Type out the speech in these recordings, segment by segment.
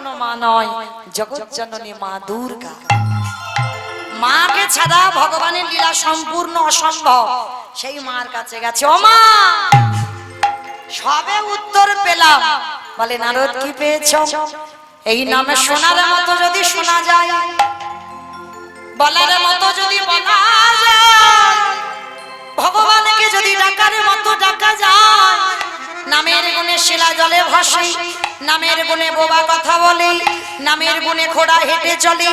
কোনো মা নয়, জগৎ জননী মা দুর্গা। মাকে ছাড়া ভগবানের লীলা সম্পূর্ণ অসম্ভব। সেই মার কাছে গেছে, ও মা, সবে উত্তর পেলাম। বলে, নারদ কি পেয়েছ? এই নামে শোনার মতো যদি শোনা যায়, বলার মতো যদি বলা যায়, ভগবানকে যদি ডাকার মতো ডাকা যায়, নামের গুণে শিলা জলে ভাসে, নামের গুণে বোবা কথা বলে, নামের গুণে ঘোড়া হেঁটে চলে,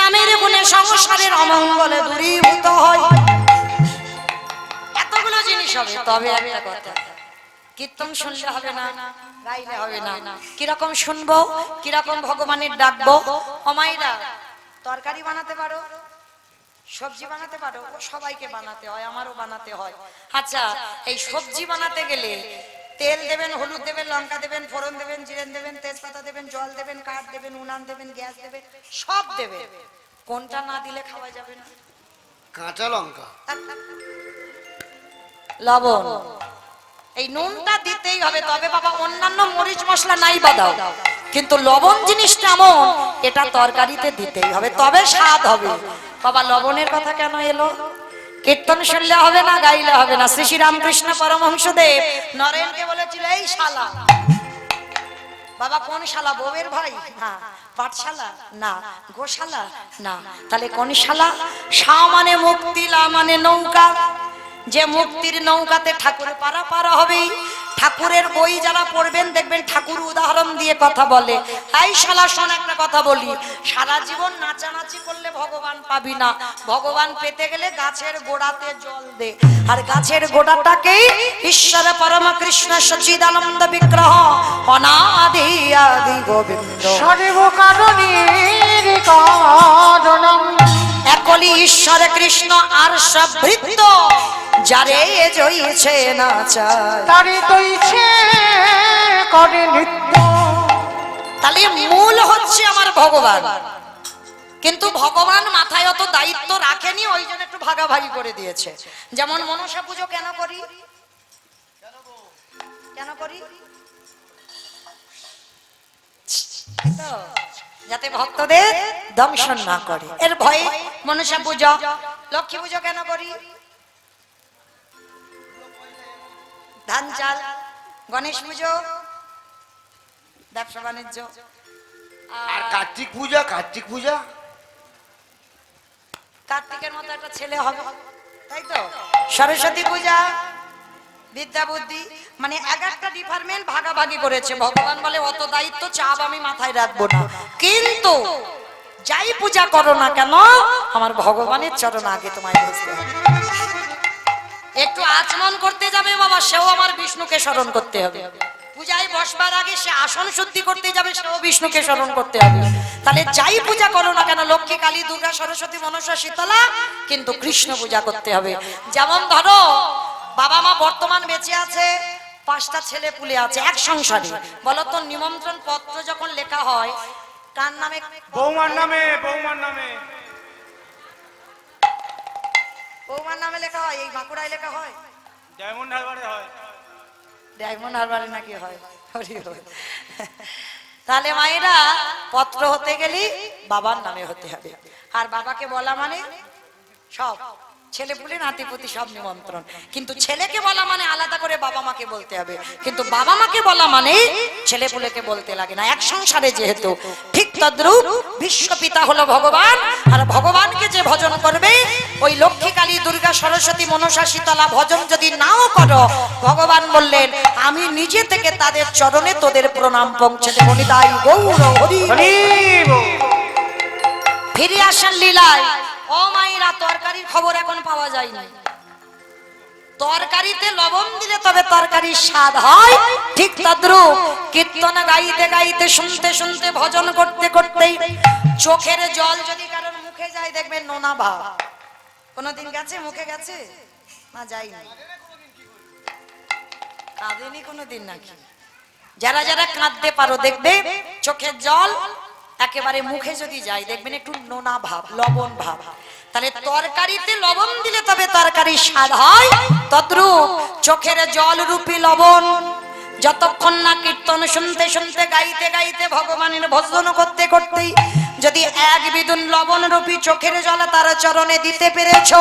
নামের গুণে সংসারের অমঙ্গলে দূরীভূত হয়। এতগুলো জিনিস হবে। তবে একটা কথা, কীর্তন শুনলে হবে না, গাইলে হবে না। কিরকম শুনবো, কিরকম ভগবানের ডাকবো? অমাইরা, তরকারি বানাতে পারো, সবজি বানাতে পারো? সবাইকে বানাতে হয়, আমারও বানাতে হয়। আচ্ছা, এই সবজি বানাতে গেলে তেল দেবেন, হলুদ দেবেন, লঙ্কা দেবেন, ফোড়ন দেবেন, জিরেন দেবেন, তেজপাতা দেবেন, জল দেবেন, কাঠ দেবেন, উনান দেবেন, গ্যাস দেবেন, সব দেবেন। কোনটা না দিলে খাওয়া যাবে না? কাঁচা লঙ্কা, লবণ, এই নুনটা দিতেই হবে। তবে বাবা অন্যান্য মরিচ মশলা নাই বাদাও, কিন্তু লবণ জিনিসটা এমন, এটা তরকারিতে দিতেই হবে, তবে স্বাদ হবে। বাবা লবণের কথা কেন এলো? কীর্তন শুনলে হবে না, গাইলে হবে না। শ্রী শ্রী রামকৃষ্ণ পরমহংসদেব নরেনকে বলেছিল, এই শালা। বাবা কোন শালা? বউয়ের ভাই? না। পাঠশালা? না। গোশালা? না। তাহলে কোন শালা? শা মানে মুক্তি, লা মানে নৌকা। যে মুক্তির নৌকাতে ঠাকুর পারা হবে। ঠাকুরের বই যারা পড়বেন দেখবেন ঠাকুর উদাহরণ দিয়ে কথা বলে। এই শালা শোন, একটা কথা বলি, সারা জীবন নাচানাচি করলে ভগবান পাবি না। ভগবান পেতে গেলে গাছের গোড়াতে জল দে, আর গাছের গোড়াটাকেই ঈশ্বর পরম কৃষ্ণ সচিদানন্দ বিগ্রহ অনাদি আদি গোবিন্দ সর্বকারণের কারণম একলি ঈশ্বর কৃষ্ণ আর সবৃত্ত, যারে জয়ছে না চায় তারে তো ইচ্ছে করে নিত্য। তাহলে মূল হচ্ছে আমার ভগবান। কিন্তু ভগবান মাথায় অত দায়িত্ব রাখেনি, ওই জন্য একটু ভাগাভাগি করে দিয়েছে। যেমন মনসা পুজো কেন করি? কেন করি? যাতে ভক্তদের দংশন না করে, এর ভয়ে মনসা পুজো। লক্ষ্মী পুজো কেন করি? ধান চাল। গণেশ পুজো ব্যবসা বাণিজ্য। আর কার্তিক পূজা, কার্তিক পূজা কার্তিকের মতো একটা ছেলে হবে, তাই তো। সরস্বতী পূজা বিদ্যা বুদ্ধি, মানে এক একটা ডিপার্টমেন্ট ভাগাভাগি করেছে। ভগবান বলে অত দায়িত্ব চাপ আমি মাথায় রাখবো না, কিন্তু যাই পূজা করো না কেন আমার ভগবানের চরণ আগে তোমায় বুঝতে হবে। একটু আচমন করতে যাবে বাবা, সেও আমার বিষ্ণুকে স্মরণ করতে হবে। পূজায় বসবার আগে সে আসন শুদ্ধি করতে যাবে, সেও বিষ্ণুকে স্মরণ করতে হবে। তাহলে যাই পূজা করো না কেন, লক্ষ্মী, কালী, দুর্গা, সরস্বতী, মনসা, শীতলা, কিন্তু কৃষ্ণ পূজা করতে হবে। যেমন ধরো বাবা মা বর্তমান বেঁচে আছে, 5টা ছেলে পুলে আছে এক সংসারে। বলো তো নিমন্ত্রণ পত্র যখন লেখা হয় কার নামে? বৌমার নামে, বৌমার নামে, বৌমার নামে লেখা হয়। এই বাঁকুড়ায় লেখা হয়, ডায়মন্ড হারবারে হয়। ডায়মন্ড হারবারে নাকি হয়? তাহলে মায়েরা পত্র হতে গেলে বাবার নামে হতে হবে। আর বাবাকে বলা মানে সব ছেলে পুলে নাতিপুতি সব নিমন্ত্রণ। কিন্তু ছেলেকে বলা মানে আলাদা করে বাবা মাকে বলতে হবে, কিন্তু বাবা মাকে বলা মানে ছেলে পুলেকে বলতে লাগে না, এক সংসারে যেহেতু। ঠিক তদ্রূপ বিশ্বপিতা হলো ভগবান, আর ভগবানকে যে ভজন করবে, ওই লক্ষ্মী, কালী, দুর্গা, সরস্বতী, মনসা, শীতলা ভজন যদি নাও করো, ভগবান বললেন আমি নিজে থেকে তাদের চরণে তোদের প্রণাম পৌঁছে দেব। নিতাই গৌর হরি হরি। ফিরে আসেন লীলায়। ও মাইরা, তরকারির খবর এখন পাওয়া যায়নি। তরকারিতে লবণ দিলে তবে তরকারির স্বাদ হয়। ঠিক তদ্রূপ কীর্তন গাইতে গাইতে, শুনতে শুনতে, ভজন করতে করতে চোখের জল যদি কারোর মুখে যায় দেখবেন নোনা ভাব। কোনদিন গেছে মুখে? গেছে না? যায়নি। কাঁদেনি কোনদিন নাকি? যারা যারা কাঁদতে পারো দেখবে চোখের জল একেবারে মুখে যদি যায় দেখবেন একটু নোনা ভাব, লবণ ভাব। তাহলে তরকারিতে লবণ দিলে তবে তরকারি স্বাদ হয়। তদ্রূপ চোখের জল রূপী লবণ যতক্ষণ না কীর্তন শুনতে শুনতে গাইতে গাইতে ভগবানের ভজন করতে করতেই যদি এক বিদুন লবণ রূপী চোখের জল তার চরণে দিতে পেরেছো,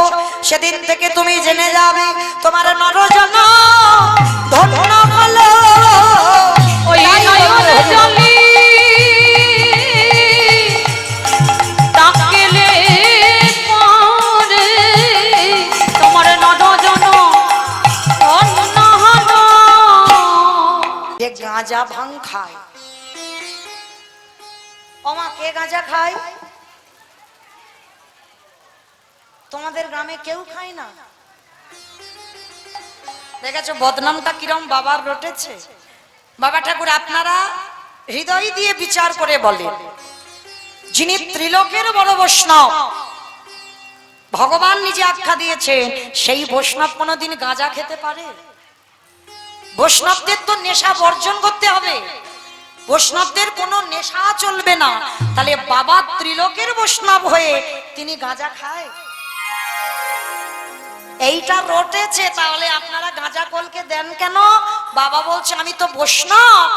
সেদিন থেকে তুমি জেনে যাবে তোমার নরজন ধন্য হলো। ওই নয়ন জলে তাকিলে পরে তোমার নরজন ধন্য হলো। যে গাঁজা ভাং খায়, ওমা কে গাঁজা খায়? তোমাদের গ্রামে কেউ খায় না? দেখেছো বদনামটা কিরম বাবার রটেছে। বাবা ঠাকুর আপনারা হৃদয় দিয়ে বিচার করে বলেন, যিনি ত্রিলোকের বড় বৈষ্ণব, ভগবান নিজে আখ্যা দিয়েছেন, সেই বৈষ্ণব কোনোদিন গাঁজা খেতে পারে? বৈষ্ণবদের তো নেশা বর্জন করতে হবে, বৈষ্ণবদের কোনো নেশা চলবে না। তাহলে বাবা ত্রিলোকের বৈষ্ণব হয়ে তিনি গাঁজা খায়? এইটা রটেছে। তাহলে আপনারা গাঁজা কলকে দেন কেন? বাবা বলছে আমি তো বৈষ্ণব,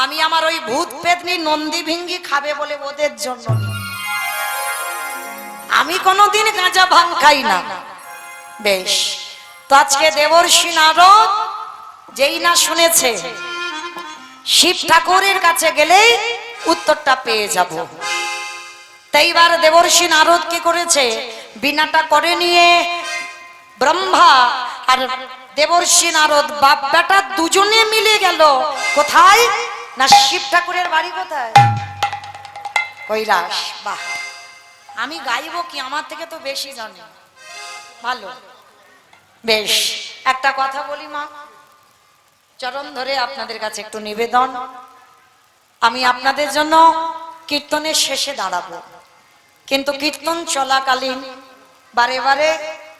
আমি আমার ওই ভূত পেতনি নন্দী ভিঙ্গি খাবে বলে ওদের জন্য, আমি কোনোদিন গাঁজা ভাং খাই না। বেশ, তো আজকে দেবর্ষি নারদ যেই না শুনেছে শিব ঠাকুরের কাছে গেলেই উত্তরটা পেয়ে যাব। তাই এবার দেবর্ষি নারদ কি করেছে, বিনাটা করে নিয়ে ব্রহ্মা আর দেবর্ষি নারদ বাপ বেটা দুজনে মিলে গেল কোথায় না, শিব ঠাকুরের বাড়ি কোথায়? কৈলাস। বাহ, আমি গাইবো কি, আমার থেকে তো বেশি জানি। ভালো, বেশ। একটা কথা বলি মা, চরণ ধরে আপনাদের কাছে একটু নিবেদন, আমি আপনাদের জন্য কীর্তনের শেষে দাঁড়াবো, কিন্তু কীর্তন চলাকালীন বারে বারে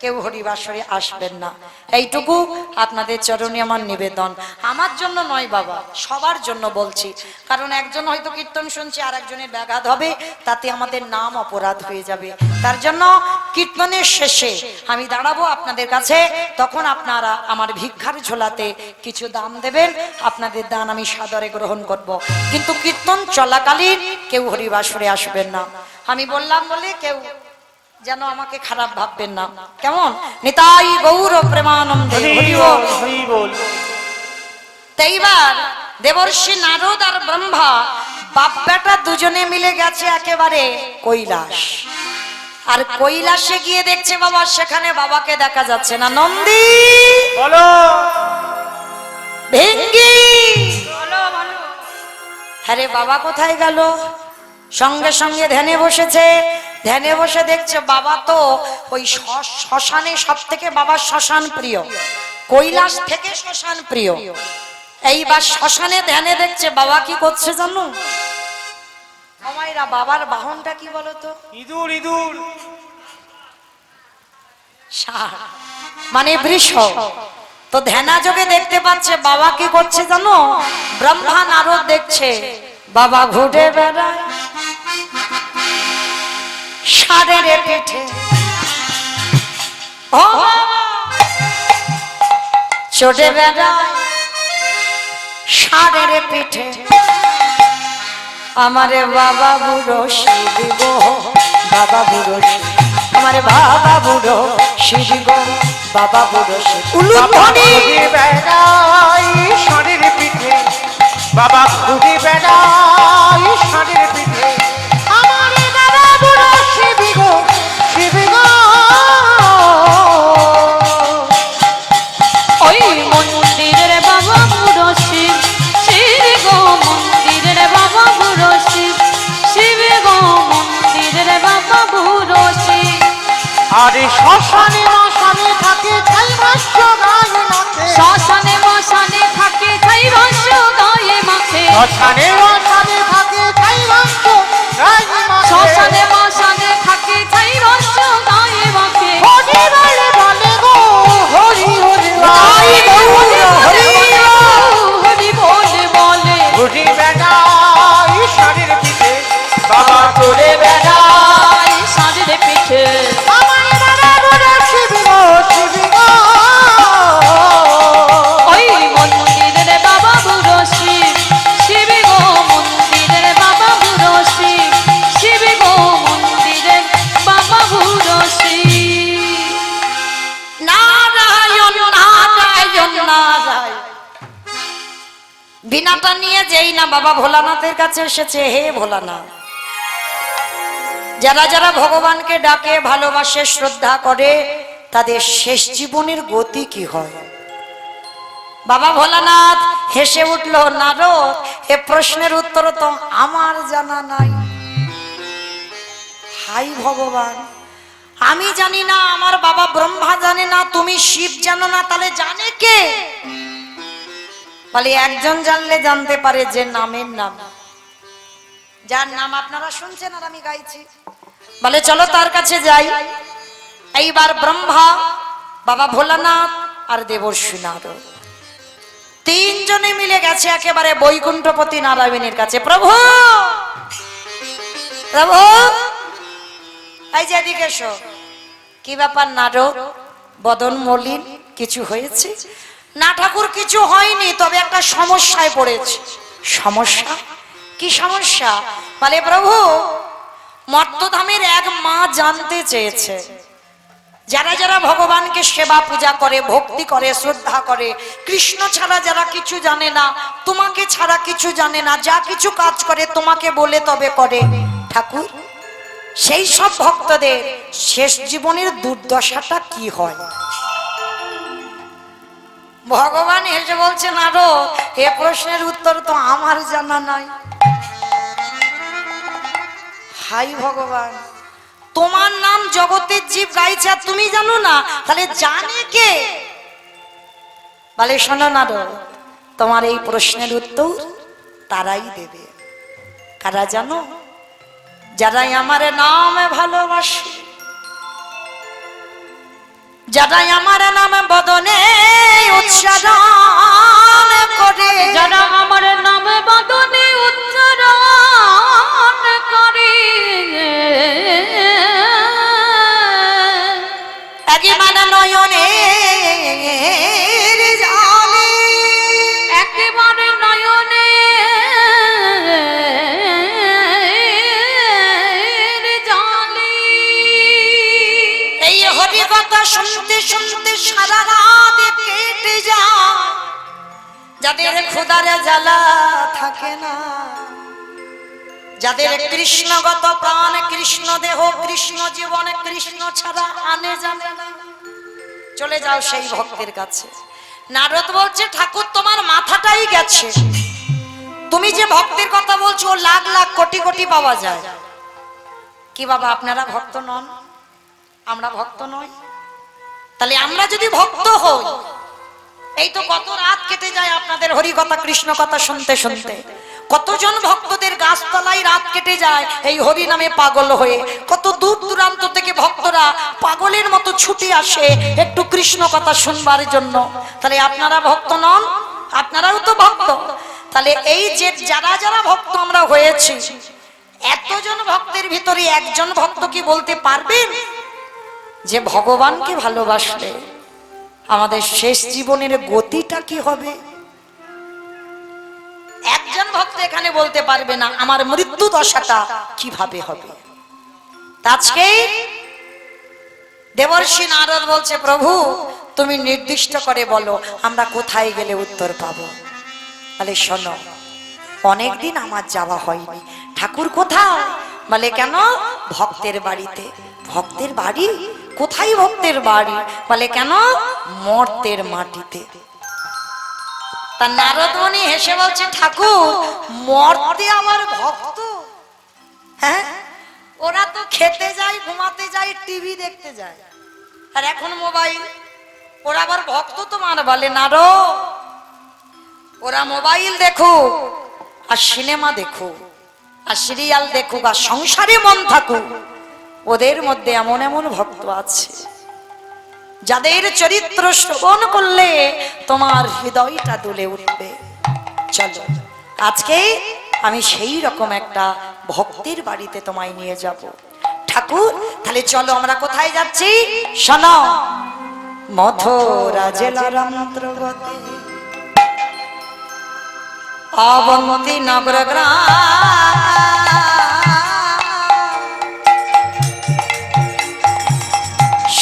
কেউ হরিবাসরে আসবেন না, এইটুকু আপনাদের চরণে আমার নিবেদন। আমার জন্য নয় বাবা, সবার জন্য বলছি, কারণ একজন হয়তো কীর্তন শুনছে আর একজনের ব্যাঘাত হবে, তাতে আমাদের নাম অপরাধ হয়ে যাবে। তার জন্য কীর্তনের শেষে আমি দাঁড়াবো আপনাদের কাছে, তখন আপনারা আমার ভিক্ষার ঝোলাতে কিছু দান দেবেন, আপনাদের দান আমি সাদরে গ্রহণ করব, কিন্তু কীর্তন চলাকালীন কেউ হরিবাসরে আসবেন না। আমি বললাম বলে কেউ যেন আমাকে খারাপ ভাববেন না, কেমন? নিতাই গৌর প্রেমানন্দে হরি বল, হরি বল। এইবার দেবর্ষি নারদ আর ব্রহ্মা বাপ বেটা দুজনে মিলে গেছে একেবারে কৈলাস। আর কৈলাসে গিয়ে দেখছে বাবা, সেখানে বাবাকে দেখা যাচ্ছে না। নন্দী বলো, ভেঙ্গি হ্যাঁ রে, বাবা কোথায় গেল? সঙ্গে সঙ্গে ধ্যানে বসেছে, ধ্যানে বসে দেখছে বাবা তো ওই শ্মশানে, সব থেকে বাবার শ্মশান প্রিয়, কৈলাস থেকে শ্মশান প্রিয়। এইবার শ্মশানে ধ্যানে দেখছে বাবা কি করছে জানো? আমায়রা বাবার বাহনটা কি বলতো? ইঁদুর। ইঁদুর মানে বৃষ। তো ধ্যানাযোগে দেখতে পাচ্ছে বাবা কি করছে জানো? ব্রহ্মা নারদ দেখছে বাবা ঘুরে বেড়ায় ষাঁড়ের পিঠে, চড়ে বেড়ায় ষাঁড়ের পিঠে, আমারে বাবা বুড়ো শিব গো, বাবা বুড়ো শিব, আমারে বাবা বুড়ো শিব গো, বাবা বুড়ো শিব। উলুধ্বনি বেড়াই ষাঁড়ের পিঠে, বাবা ঘুরে বেড়াই ষাঁড়ের পিঠে, আমার বাবা বুড়ো শিব গো, শিব গো। ওই মন্দিরের বাবা বুড়ো শিব, শিব গো মন্দিরের বাবা বুড়ো শিব, শিব গো মন্দিরের বাবা বুড়ো শিব। আরে শ্মশানে মশানে থাকে ছাই ভাষ্য গায়ে মাখে, শ্মশানে মশানে থাকে ছাই ভাষ্য গায়ে মাখে, শ্মশানে মশানে থাকে ছাই ভাষ্য গায়ে মাখে, শ্মশানে মশানে থাকে ছাই ভাষ্য গায়ে মাখে। হরি বলে বলে গো, হরি হরি তাই গৌর হরি হরি বলে বলে, ঘুরে বেড়াই ষাঁড়ের পিঠে, বাবা চলে বেড়াই ষাঁড়ের পিঠে, আমার বাবা বুড়ো শিব গো, শিব গো। ওই মন্দিরের বাবা বুড়ো বিনাটা নিয়ে যেই না বাবা ভোলানাথের কাছে এসেছে, হে ভোলানাথ, যারা যারা ভগবানকে ডাকে, ভালোবাসে, শ্রদ্ধা করে, তাদের শেষ জীবনের গতি কি হয়? বাবা ভোলানাথ হেসে উঠল, নারদ, এ প্রশ্নের উত্তর তো আমার জানা নাই। হাই ভগবান, আমি জানি না, আমার বাবা ব্রহ্মা জানে না, তুমি শিব জানো না, তাহলে জানে কে? বলে একজন জানলে জানতে পারে, যে নামের নাম, যার নাম আপনারা শুনছেন আর আমি গাইছি। বলে চলো তার কাছে যাই। এইবার ব্রহ্মা, বাবা ভোলানাথ আর দেবর্ষি নারদ তিনজনে মিলে গেছে একেবারে বৈকুণ্ঠপতি নারায়ণের কাছে। প্রভু, প্রভু, এই যে এদিকে এসো। কি ব্যাপার নারদ, বদন মলিন, কিছু হয়েছে? না ঠাকুর, কিছু হয়নি, তবে একটা সমস্যায় পড়েছে। সমস্যা? কি সমস্যা? বলে প্রভু, মর্তধামের এক মা জানতে চেয়েছে, যারা যারা ভগবানকে সেবা পূজা করে, ভক্তি করে, শ্রদ্ধা করে, কৃষ্ণ ছাড়া যারা কিছু জানে না, তোমাকে ছাড়া কিছু জানে না, যা কিছু কাজ করে তোমাকে বলে তবে করে, ঠাকুর সেই সব ভক্তদের শেষ জীবনের দুর্দশাটা কি হয়? ভগবান এসে বলছেন, আরো এ প্রশ্নের উত্তর তো আমার জানা নাই। হাই ভগবান, তোমার নাম জগতের জীব গাইছে আর তুমি জানো না, তাহলে জানে কে? বলে শোনো নারদ, তোমার এই প্রশ্নের উত্তর তারাই দেবে। কারা জানো? যারাই আমার নামে ভালোবাসে, যারাই আমার নামে বদনে উচ্চারণ করে, যারা আমার নামে বদনে উচ্চারণ করে, একেবারে নয়নের জলে, একেবারে নয়নে জলে, এই হরি কথা শুনতে শুনতে সারা রাত কেটে যায়, যাদের ক্ষুধারে জ্বালা থাকে না, যাদের কৃষ্ণগত প্রাণ, কৃষ্ণ দেহ, কৃষ্ণ জীবনে, কৃষ্ণ ছাড়া আনে জানে না, চলে যাও সেই ভক্তের কাছে। নারদ বলছে, ঠাকুর তোমার মাথাটাই গেছে, তুমি যে ভক্তের কথা বলছো ও লাখ লাখ কোটি কোটি পাওয়া যায়। কি বাবা, আপনারা ভক্ত নন? আমরা ভক্ত নই? তাহলে আমরা যদি ভক্ত হই, এই তো কত রাত কেটে যায় আপনাদের হরি কথা, কৃষ্ণ কথা শুনতে শুনতে। কতজন ভক্তদের গাছতলায় রাত কেটে যায় এই হরি নামে পাগল হয়ে। কত দূর দূরান্ত থেকে ভক্তরা পাগলের মতো ছুটে আসে একটু কৃষ্ণ কথা শুনবার জন্য। তাহলে আপনারা ভক্ত নন? আপনারাও তো ভক্ত। তাহলে এই যে যারা যারা ভক্ত আমরা হয়েছি, এতজন ভক্তের ভিতরে একজন ভক্ত কি বলতে পারবেন যে ভগবানকে ভালোবাসলে আমাদের শেষ জীবনের গতিটা কি হবে? একজন ভক্ত এখানে বলতে পারবে না আমার মৃত্যু দশাটা কিভাবে হবে। আজকে দেবর্ষি নারদ বলছে, প্রভু তুমি নির্দিষ্ট করে বলো আমরা কোথায় গেলে উত্তর পাবো। বলে শোনো, অনেকদিন আমার যাওয়া হয়নি। ঠাকুর কোথায়? বলে কেন? ভক্তের বাড়িতে। ভক্তের বাড়ি? কোথায় ভক্তের বাড়ি? বলে কেন? মর্তের মাটিতে। তা নারদ মুনি হেসে বলছে, ঠাকুর মর্তে আমার ভক্ত? হ্যাঁ, ওরা তো খেতে যায়, ঘুমাতে যায়, টিভি দেখতে যায়, আর এখন মোবাইল। ওরা আবার ভক্ত তোমার? বলে নারদ, ওরা মোবাইল দেখুক আর সিনেমা দেখুক আর সিরিয়াল দেখুক আর সংসারে মন থাকুক, ওদের মধ্যে এমন এমন ভক্ত আছে যাদের চরিত্র শ্রবণ করলে তোমার হৃদয়টা দুলে উঠবে। চলো আজকে আমি সেই রকম একটা ভক্তের বাড়িতে তোমায় নিয়ে যাব। ঠাকুর তাহলে চলো আমরা কোথায় যাচ্ছি শোনো। মথুরা জেলার অন্তর্গতে অবন্তী নগর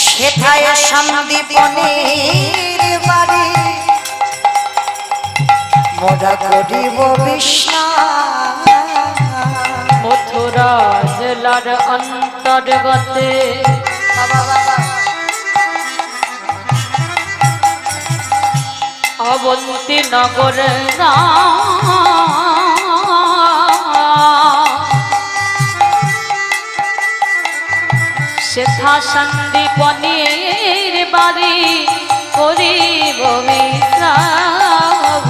সেথায় সন্দীপনের বাড়ি। মোরা করিব বিশ্বাস। মথুরা জেলার অন্তর্গতে বাবা বাবা অবন্তী নগর সেথা সন্দীপনের বাড়ি করিব বিশ্রাম।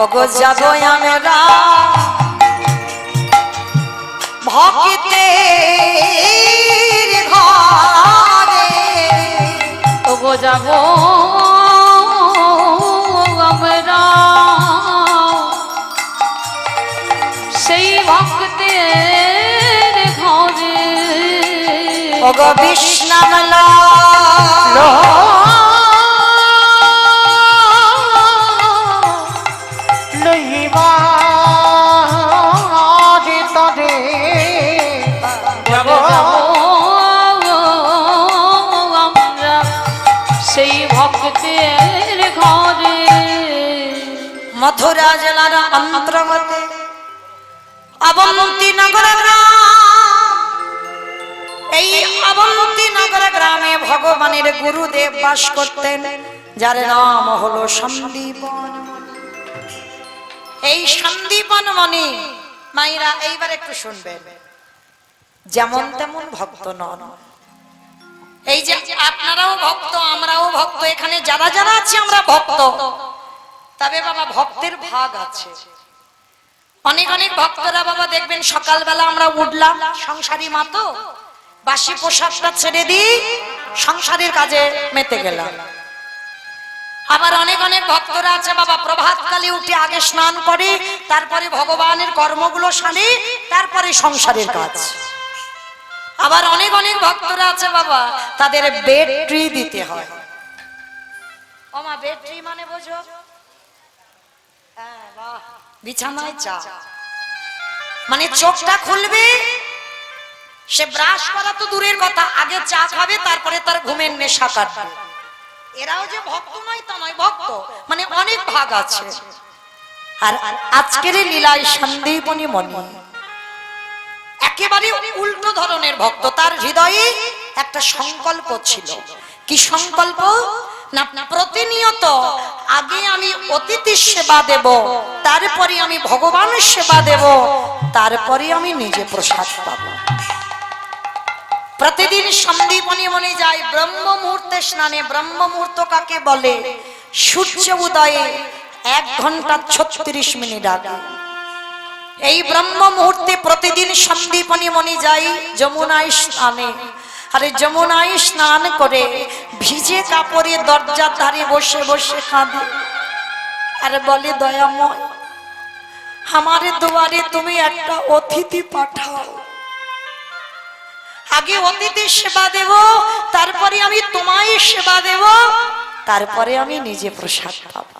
ওগো যাব আমরা ভক্তের ঘরে, ওগো যাব আমরা সেই ভক্তের ঘরে। ওগো বিশ্রাম লইবা যে তরে যাব আমরা সেই ভক্তের ঘরে। মথুরা জেলার অন্তর্গত অবন্তী নগর গ্রাম। এই অবন্তী নগর গ্রামে ভগবানের গুরুদেব বাস করতেন, যার নাম হলো সন্দীপন মুনি। এই সন্দীপন মুনি মাইরা এইবার একটু শুনবেন, যেমন তেমন ভক্ত নন। এই যে আপনারাও ভক্ত, আমরাও ভক্ত, এখানে যারা যারা আছি আমরা ভক্ত। তবে বাবা ভক্তের ভাগ আছে। অনেক অনেক ভক্তরা বাবা দেখবেন সকালবেলা আমরা উঠলাম, সংসারী মাতো বাসি পোশাকটা ছেড়ে দিই, সংসারের কাজে মেতে গেলাম। আবার অনেক অনেক ভক্তরা আছে বাবা প্রভাতকালে উঠে আগে স্নান করে, তারপরে ভগবানের কর্মগুলো সারে, তারপরে সংসারের কাজ। আবার অনেক অনেক ভক্তরা আছে বাবা তাদের ব্যাটারি দিতে হয়। ওমা ব্যাটারি মানে বোঝো? হ্যাঁ বাহ, বিছানায় চা মানে চোখটা খুলবে, সে ব্রাশ করা তো দূরের কথা, আগে চা খাবে, তারপরে তার ঘুমের নেশা কাটবে। এরাও যে ভক্ত নয় তা নয়, ভক্ত মানে অনেক ভাগ আছে। আর আজকের এই লীলায় সন্দীপনী মনি একেবারে উল্টো ধরনের ভক্ত। তার হৃদয়ে একটা সংকল্প ছিল। কি সংকল্প? না প্রতিনিয়ত আগে আমি অতিথির সেবা দেব, তারপরে আমি ভগবানের সেবা দেব, তারপরে আমি নিজে প্রসাদ পাব। প্রতিদিন সন্দীপনী মনে যায় ব্রহ্ম মুহূর্তে স্নানে। ব্রহ্ম মুহূর্ত কাকে বলে? সূর্য উদয়ে 1 ঘন্টা 36 মিনিট আগে। এই ব্রহ্ম মুহূর্তে প্রতিদিন সন্দীপনী মনি যাই যমুনায় স্নানে। আরে যমুনায় স্নান করে ভিজে কাপড়ে দরজার ধারে বসে বসে কাঁদে আর বলে, দয়াময় আমার দুয়ারে তুমি একটা অতিথি পাঠাও। আগে অতিথির সেবা দেব, তারপরে আমি তোমায় সেবা দেব, তারপরে আমি নিজে প্রসাদ পাবো।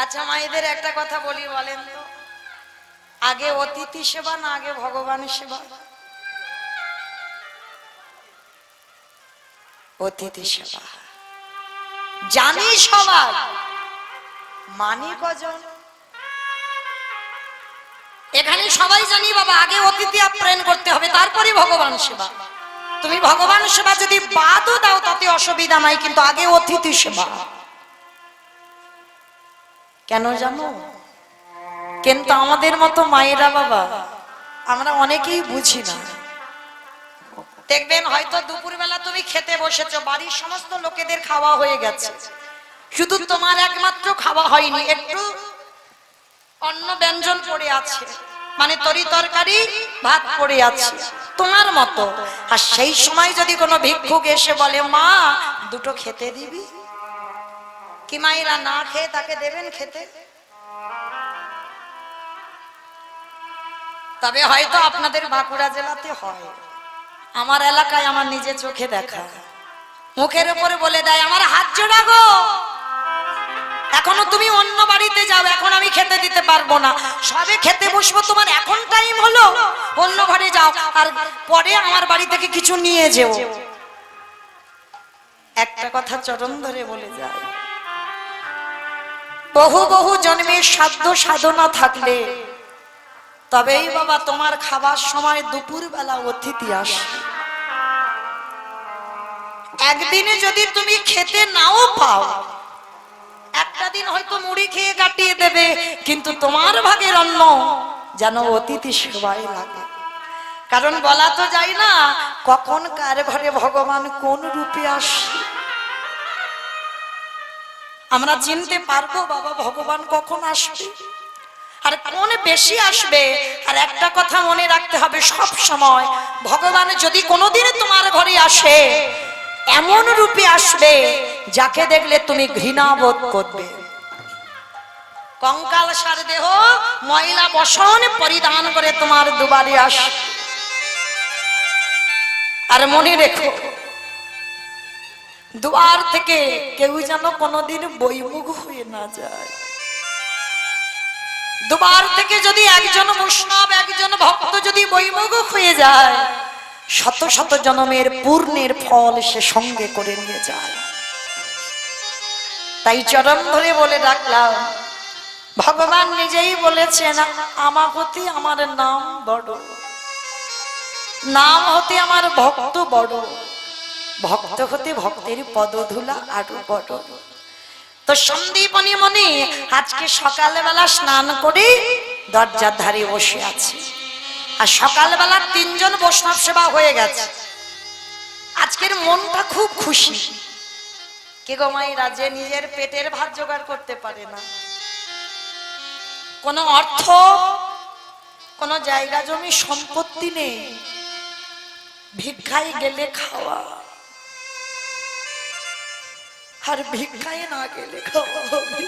আচ্ছা মায়েদের একটা কথা বলি, বলেন তো আগে অতিথি সেবা না আগে ভগবানের সেবা? অতিথি সেবা জানি সবাই, মানি কজন? এখানে সবাই জানি বাবা আগে অতিথি আপ্যায়ন করতে হবে, তারপরে ভগবান সেবা। তুমি ভগবান সেবা যদি বাদও দাও তাতে অসুবিধা নাই, কিন্তু আগে অতিথি সেবা। কেন জানো? কিন্তু আমাদের মতো মায়েরা বাবা আমরা অনেকেই বুঝি না। দেখবেন হয়তো দুপুরবেলা তুমি খেতে বসেছো, বাড়ির সমস্ত লোকেদের খাওয়া হয়ে গেছে, শুধু তোমার একমাত্র খাওয়া হয়নি, একটু অন্ন ব্যঞ্জন পড়ে আছে, মানে তরি তরকারি ভাত পড়ে আছে তোমার মতো। আর সেই সময় যদি কোনো ভিক্ষুক এসে বলে, মা দুটো খেতে দিবি, কি মায়েরা না খেয়ে তাকে দেবেন খেতে? তবে হয়তো আপনাদের বাঁকুড়া জেলাতে হয়, আমার এলাকায় আমার নিজে চোখে দেখা, মুখের উপরে বলে দেয়, আমার হাত জোড়া গো, এখনো তুমি অন্য বাড়িতে যাও, এখন আমি খেতে দিতে পারবো না, সবে খেতে বসবো, তোমার এখন টাইম হলো, অন্য ঘরে যাও, আর পরে আমার বাড়ি থেকে কিছু নিয়ে যেও। একটা কথা চরণ ধরে বলে যায়, বহু বহু জন্মের সাধ্য সাধনা থাকলে তবেই বাবা তোমার খাবার সময় দুপুর বেলা অতিথি আসে। একদিনে যদি তুমি খেতে নাও পাও, একটা দিন হয়তো মুড়ি খেয়ে কাটিয়ে দেবে, কিন্তু তোমার ভাগের অন্ন যেন অতিথি সেবায় লাগে। কারণ বলা তো যায় না কখন কার ঘরে ভগবান কোন রূপে আসে। আমরা চিনতে পারবো বাবা ভগবান কখন আসবে আর কোন বেশি আসবে। আর একটা কথা মনে রাখতে হবে, সব সময় ভগবান যদি কোনোদিন তোমার ঘরে আসে, এমন রূপে আসবে যাকে দেখলে তুমি ঘৃণা বোধ করবে। কঙ্কাল সার দেহ ময়লা বসন পরিধান করে তোমার দুবারে আসবে। আর মনে রেখো, দুয়ার থেকে কেউ যেন কোনোদিন বৈমুখ হয়ে না যায়। দুবার থেকে যদি একজন বৈষ্ণব একজন ভক্ত যদি বৈমুখ হয়ে যায়, শত শত জন্মের পূর্ণের ফল সে সঙ্গে করে নিয়ে যায়। তাই চরণ ধরে বলে রাখলাম, ভগবান নিজেই বলেছেন আমার প্রতি আমার নাম বড়, নাম হতে আমার ভক্ত বড়, ভক্ত হতে ভক্তের পদধূলা আরো বড়। তো সন্দীপনী মনি আজকে সকালবেলা স্নান করে দরজার ধারে বসে আছে, আর সকালবেলা 3 জন বৈষ্ণব সেবা হয়ে গেছে। আজকের মনটা খুব খুশি। কে গো মায়েরা যে নিজের পেটের ভাত জোগাড় করতে পারে না, কোনো অর্থ কোনো জায়গা জমি সম্পত্তি নেই, ভিক্ষায় গেলে খাওয়া, আর ভিক্ষায় না গেলে খাওয়া হবে।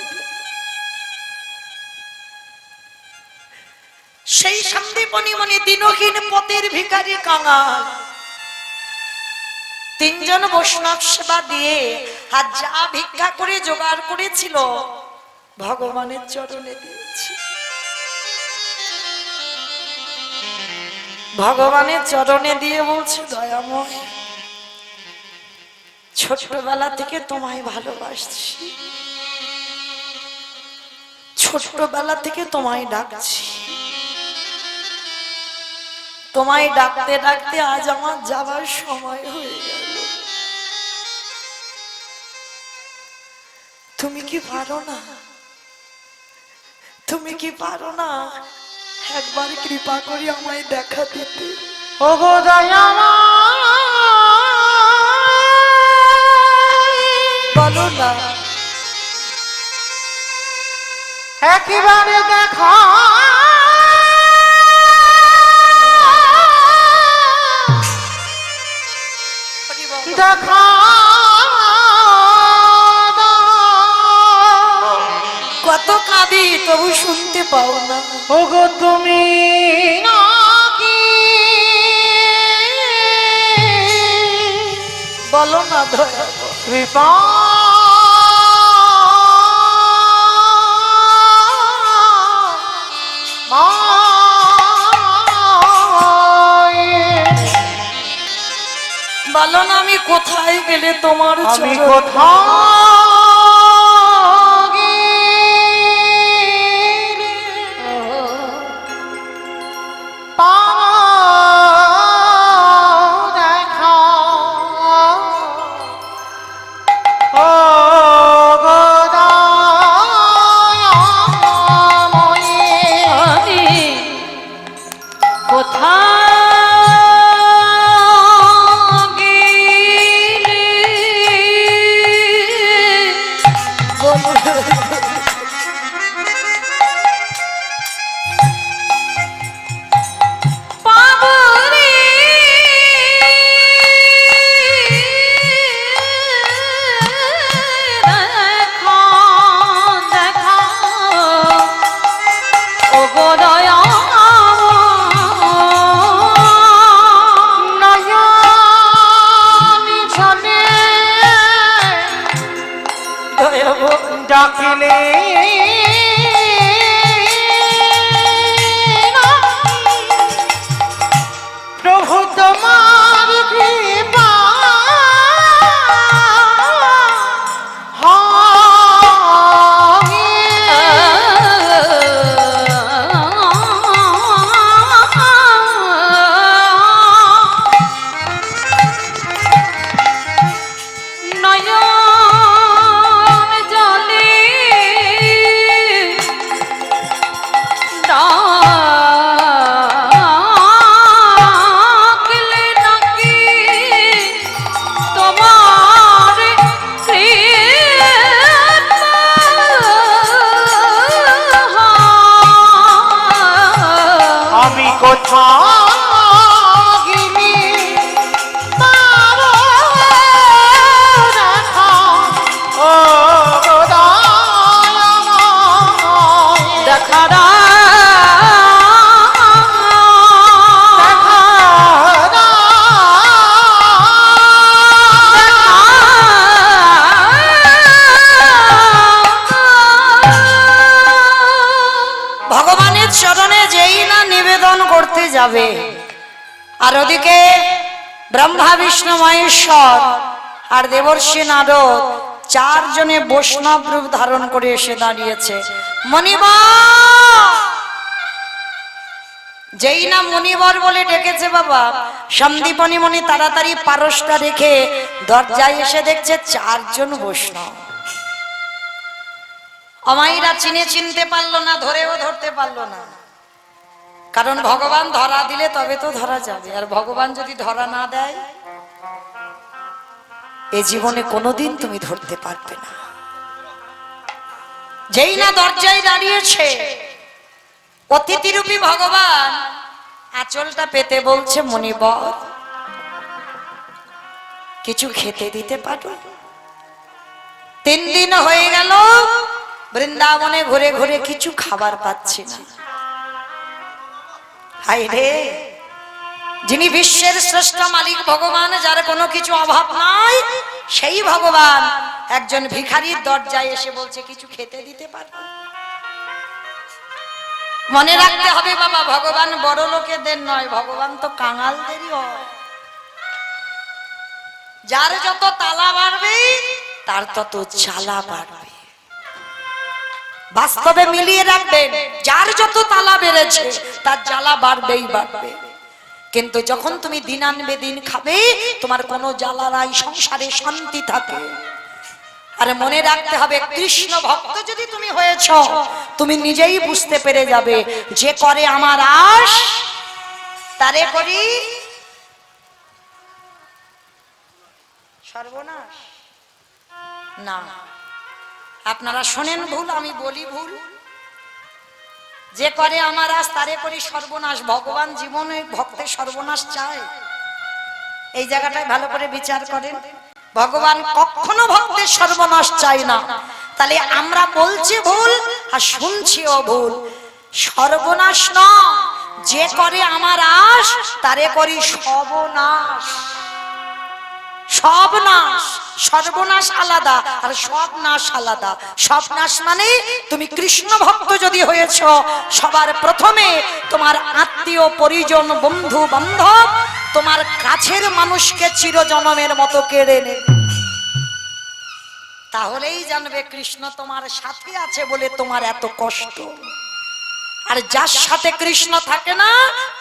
সেই সন্দীপনী মনি দিনহীন পথের ভিখারি কাঙাল 3 জন বৈষ্ণব সেবা দিয়ে আর যা ভিক্ষা করে জোগাড় করেছিল ভগবানের চরণে দিয়েছি। ভগবানের চরণে দিয়ে বলছে, দয়াময় ছোটবেলা থেকে তোমায় ভালোবাসছি, ছোটবেলা থেকে তোমায় ডাকছি, তোমায় ডাকতে ডাকতে আজ আমার যাবার সময় হয়ে গেল। তুমি কি পারো না, তুমি কি পারো না একবার কৃপা করে আমায় দেখা দিতে? ওগো দয়াময়, বলো না, একেবারে দেখা দেখা কত কাঁদি তবু শুনতে পাও না। ওগো তুমি নাকি বলো না দয়া কৃপা বলো না, আমি কোথায় গেলে তোমার আমি চরণ কোথায় পাও দেখা ও গো দয়াময়, আমি কোথায় গেলে কোথাগিনি পাবো দেখা ও দয়াময় দেখা ভগবানের চরণে যেই না নিবেদন করতে যাবে, আর ওদিকে ব্রহ্মা বিষ্ণু মহেশ্বর আর দেবর্ষি নারদ চারজনে বৈষ্ণব রূপ ধারণ করে এসে দাঁড়িয়েছে। মণিবর, যেই না মণিবর বলে ডেকেছে বাবা, সন্দীপনী মণি তাড়াতাড়ি পারসটা রেখে দরজায় এসে দেখছে চারজন বৈষ্ণব। অমাইরা চিনতে পারলো না, ধরেও ধরতে পারলো না, কারণ ভগবান ধরা দিলে তবে তো ধরা যাবে, আর ভগবান যদি ধরা না দেয় এ জীবনে কোনোদিন তুমি ধরতে পারবে না। যেই না দরজায় দাঁড়িয়েছে, অতিথিরূপী ভগবান আঁচলটা পেতে বলছে, মণিবর কিছু খেতে দিতে পারো? 3 দিন হয়ে গেল বৃন্দাবনে ঘুরে ঘুরে কিছু খাবার পাচ্ছি না। হায় রে, যিনি বিশ্বের শ্রেষ্ঠ মালিক ভগবান, যার কোনো কিছু অভাব নাই, সেই ভগবান একজন ভিখারির দরজায় এসে বলছে কিছু খেতে দিতে পারবে? মনে রাখতে হবে বাবা, ভগবান বড় লোকেদের নয়, ভগবান তো কাঙালদেরই হয়। যার যত তালা বাড়বে তার তত জ্বালা বাড়বে। বাস্তবে মিলিয়ে রাখবেন, যার যত তালা বেড়েছে তার জ্বালা বাড়বেই বাড়বে। কিন্তু যখন তুমি দিন আনবে দিন খাবে, তোমার কোনো জ্বালা নাই, সংসারে শান্তি থাকে। আর মনে রাখতে হবে, কৃষ্ণ ভক্ত যদি তুমি হয়েছ, তুমি নিজেই বুঝতে পেরে যাবে, যে করে আমার আশ তারে করি সর্বনাশ। না, আপনারা শোনেন ভুল, আমি বলি ভুল। যে করে আমার আশ তারে করি সর্বনাশ। ভগবান জীবনে ভক্তের সর্বনাশ চায়? এই জায়গাটায় ভালো করে বিচার করেন। ভগবান কখনো ভক্তের সর্বনাশ চায় না। তাহলে আমরা বলছি ভুল আর শুনছিও ভুল। সর্বনাশ না, যে করে আমার আশ তারে করি সর্বনাশ। সব নাশ, সর্বনাশ আলাদা আর সব নাশ আলাদা। সব নাশ মানে তুমি কৃষ্ণ ভক্ত যদি হয়েছ, সবার প্রথমে তোমার আত্মীয় পরিজন বন্ধু বান্ধব তোমার কাছের মানুষকে চিরজনমের মতো কেড়ে নেবে। তাহলেই জানবে কৃষ্ণ তোমার সাথে আছে বলে তোমার এত কষ্ট। আর যার সাথে কৃষ্ণ থাকে না,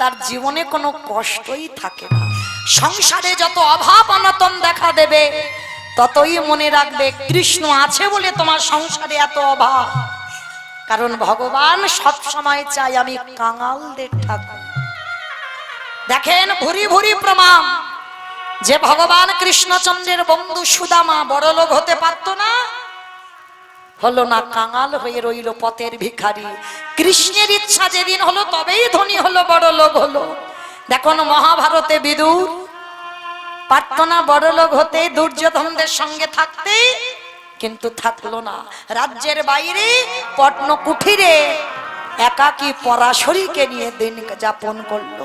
তার জীবনে কোনো কষ্টই থাকে না। সংসারে যত অভাব অনটন দেখা দেবে, ততই মনে রাখবে কৃষ্ণ আছে বলে তোমার সংসারে এত অভাব। কারণ ভগবান সব সময় চাই আমি কাঙালদের ঠাকুর। দেখেন, ভুরি ভুরি প্রমাণ যে ভগবান কৃষ্ণচন্দ্রের বন্ধু সুদামা বড়লোক হতে পারতো না, হলো না, কাঙাল হয়ে রইল পথের ভিখারি। কৃষ্ণের ইচ্ছা যেদিন হলো তবেই ধনী হলো, বড় লোক হলো। দেখুন, মহাভারতে বিদুর পারত না বড় লোক হতে, দুর্যোধনদের সঙ্গে থাকতে, কিন্তু থাকলো না। রাজ্যের বাইরে পটন কুঠিরে একাকী পরাশরীকে নিয়ে দিন যাপন করলো।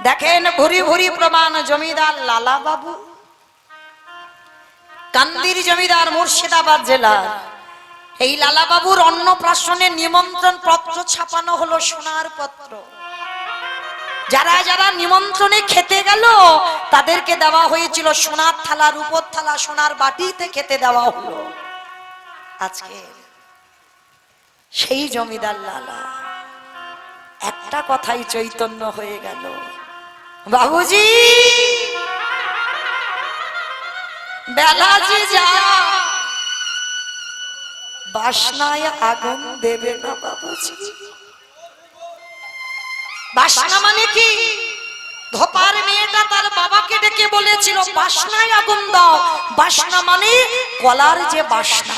দেখেন, ভুরি ভুরি প্রমাণ। জমিদার লালা বাবু, কান্দির জমিদার, মুর্শিদাবাদ জেলার, এই লালা বাবুর অন্নপ্রাশনে নিমন্ত্রণ পত্র ছাপানো হলো, সোনার পত্র। যারা যারা নিমন্ত্রণে খেতে গেল তাদেরকে দেওয়া হয়েছিল সোনার থালা, রূপোর থালা, সোনার বাটিতে খেতে দেওয়া হলো। আজকে সেই জমিদার লালা একটা কথাই চৈতন্য হয়ে গেল, বাবুজি বেলা যে যা, বাসনায় আগুন দেবে না বাবুজি। বাসনা মানে কি? ধোপার মেয়েটা তার বাবাকে ডেকে বলেছিল বাসনায় আগুন দাও। বাসনা মানে কলার যে বাসনা,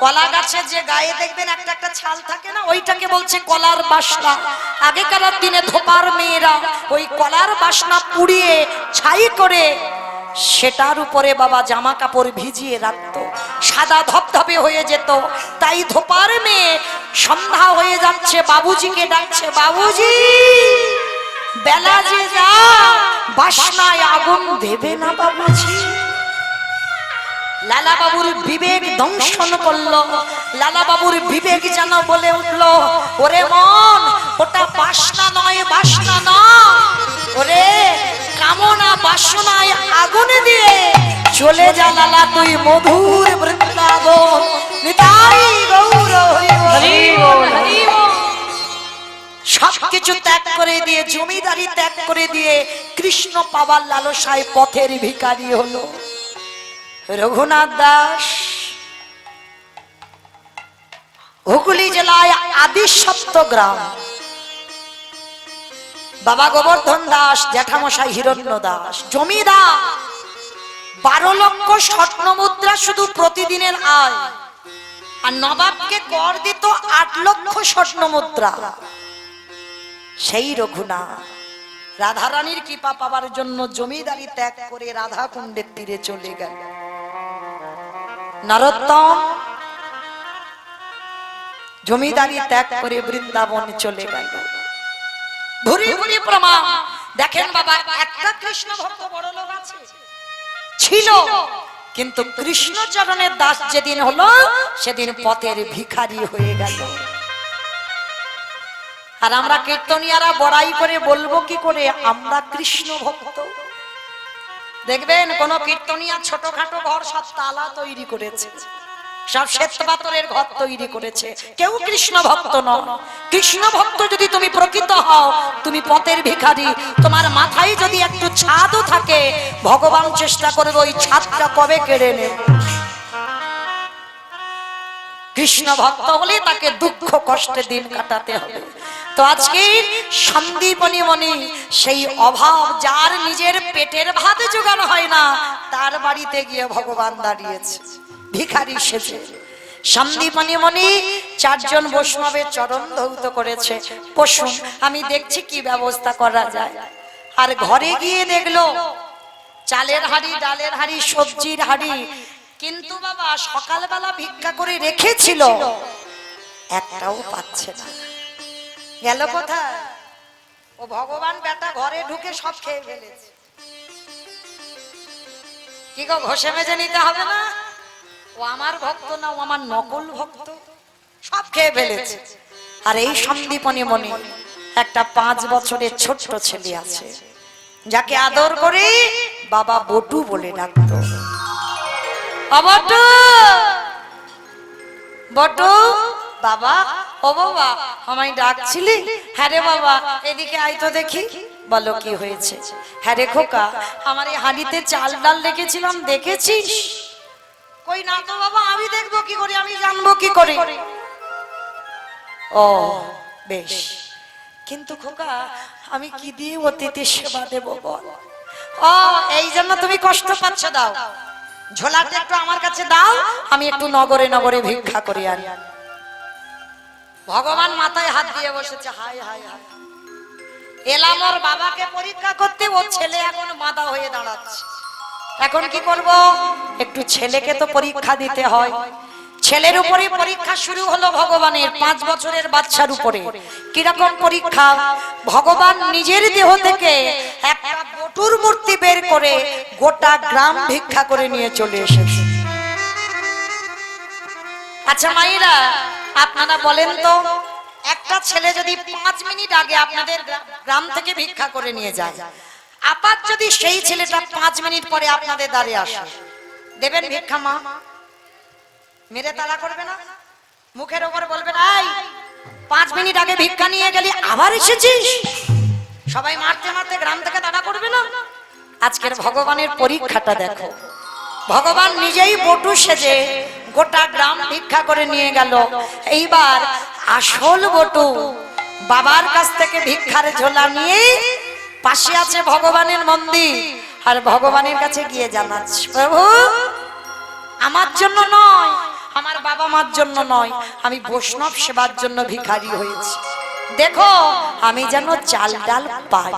কলা গাছের যে গায়ে দেখবেন একটা একটা ছাল থাকে না, ওইটাকে বলছে কলার বাসনা। আগেকার দিনে ধোপার মেয়েরা ওই কলার বাসনা পুড়িয়ে ছাই করে সেটার উপরে বাবা জামা কাপড় ভিজিয়ে রাখতো, সাদা ধপধপে হয়ে যেত। তাই ধোপার মেয়ে সন্ধ্যা হয়ে যাচ্ছে, বাবুজিকে ডাকছে, বাবুজি বেলা যে যা, বাসনায় আগুন দেবে না বাবুজি। লালা বাবুর বিবেক দংশন করলো। লালা বাবুর বিবেক যেন বলে উঠলো, ওরে মন, ওটা বাসনা নয়, বাসনা নয়, ওরে কামনা বাসনায় আগুনে দিয়ে চলে যা লালা তুই মধুর বৃন্দাবন। নিতাই গৌর হরি বল। সবকিছু ত্যাগ করে দিয়ে, জমিদারি ত্যাগ করে দিয়ে কৃষ্ণ পাবার লালসায় পথের ভিখারি হলো রঘুনাথ দাস। হুগলি জেলায় আদিসপ্ত গ্রাম, বাবা গোবর্ধন দাস, জ্যাঠামশাই হিরণ্য দাস জমিদার। 12 লক্ষ স্বর্ণ মুদ্রা শুধু প্রতিদিনের আয়, আর নবাবকে কর দিত 8 লক্ষ স্বর্ণ মুদ্রা। সেই রঘুনাথ রাধারানীর কৃপা পাবার জন্য জমিদারি ত্যাগ করে রাধা কুণ্ডের তীরে চলে গেল। নরোত্তম জমিদারি ত্যাগ করে বৃন্দাবন চলে গেল। ভুরি ভুরি প্রমাণ দেখেন বাবা, একটা কৃষ্ণ ভক্ত বড় লোক আছে ছিল, কিন্তু কৃষ্ণ চরণের দাস যেদিন হলো সেদিন পথের ভিখারি হয়ে গেল। আর আমরা কীর্তনিয়ারা বড়াই করে বলবো কি করে আমরা কৃষ্ণ ভক্ত? দেখবেন কোন কীর্তনিয়া ছোটখাটো ঘর সব তালা তৈরি করেছে, সব শ্বেত পাথরের ঘর তৈরি করেছে, কেউ কৃষ্ণ ভক্ত নয়। কৃষ্ণ ভক্ত যদি তুমি প্রকৃত হও, তুমি পথের ভিখারি। তোমার মাথায় যদি একটু ছাদও থাকে, ভগবান চেষ্টা করবে ওই ছাদটা কবে কেড়ে নেবে। কৃষ্ণ ভক্ত হলে তাকে দুঃখ কষ্টে দিন কাটাতে হবে। তো আজকে সন্দীপনী মণি সেই অভাব, যার নিজের পেটের ভাত জোগাড় হয় না, তার বাড়িতে গিয়ে ভগবান দাঁড়িয়েছে ভিখারি সেজে। সন্দীপনী মণি 4 জন বৈষ্ণবের চরণ ধৌত করেছে। পশুন আমি দেখছি কি ব্যবস্থা করা যায়। আর ঘরে গিয়ে দেখলো চালের হাঁড়ি, ডালের হাঁড়ি, সবজির হাঁড়ি, কিন্তু বাবা সকালবেলা ভিক্ষা করে রেখেছিল, একটাও পাচ্ছে না। গেল কোথায়? ও ভগবান বেটা ঘরে ঢুকে সব খেয়ে ফেলেছে। কি গো, ঘষে মেজে নিতে হবে না? ও আমার ভক্ত না, ও আমার নকল ভক্ত, সব খেয়ে ফেলেছে। আর এই সন্দীপনী মণি একটা 5 বছরের ছোট্ট ছেলে আছে, যাকে আদর করে বাবা বটু বলে ডাকতো। বটু, বটু বাবা, ও বাবা আমায় ডাকছিলি? হ্যাঁ রে বাবা, এদিকে আয় তো দেখি। বলো কি হয়েছে? হ্যাঁ রে খোকা, আমার এই হাঁড়িতে চাল ডাল রেখেছিলাম, দেখেছিস? কই না তো বাবা, আমি দেখবো কি করে, আমি জানবো কি করে? ও বেশ, কিন্তু খোকা আমি কি দিয়ে অতিথির সেবা দেবো বল? ও এই জন্য তুমি কষ্ট পাচ্ছ, দাও ঝোলাটা একটু আমার কাছে দাও, আমি একটু নগরে নগরে ভিক্ষা করি আনি। ভগবান মাথায় হাত দিয়ে বসেছে। হায় হায় হায়, এলাম ওর বাবাকে পরীক্ষা করতে, ও ছেলে এখন মাথা হয়ে দাঁড়াচ্ছে। এখন কি করব? একটু ছেলেকে তো পরীক্ষা দিতে হয়। ছেলের উপরে পরীক্ষা শুরু হলো ভগবানের, 5 বছরের বাচ্চার উপরে। কিরকম পরীক্ষা? ভগবান নিজের দেহ থেকে একটা বটুর মূর্তি বের করে গোটা গ্রাম ভিক্ষা করে নিয়ে চলে এসেছে। আচ্ছা মায়েরা, আপনারা বলেন তো, একটা ছেলে যদি 5 মিনিট আগে আপনাদের গ্রাম থেকে ভিক্ষা করে নিয়ে যায়, আপাত যদি সেই ছেলেটা 5 মিনিট পরে আপনাদের দ্বারে আসে, দেবেন ভিক্ষা? মা মেরে তাড়া করবে না? মুখের ওপর বলবেন, এই 5 মিনিট আগে ভিক্ষা নিয়ে গেলি, আবার এসেছিস? সবাই মারতে মারতে গ্রাম থেকে তাড়া করবে না? আজকের ভগবানের পরীক্ষাটা দেখো। ভগবান নিজেই বটু সেজে গোটা গ্রাম ভিক্ষা করে নিয়ে গেল। এইবার আসল বটু বাবার কাছ থেকে ভিক্ষার ঝোলা নিয়ে পাশে আছে ভগবানের মন্দির, আর ভগবানের কাছে গিয়ে জানাচ্ছে, প্রভু আমার জন্য নয়, আমার বাবা মার জন্য নয়, আমি বৈষ্ণব সেবার জন্য ভিখারি হয়েছি। দেখো আমি যেন চাল ডাল পাই।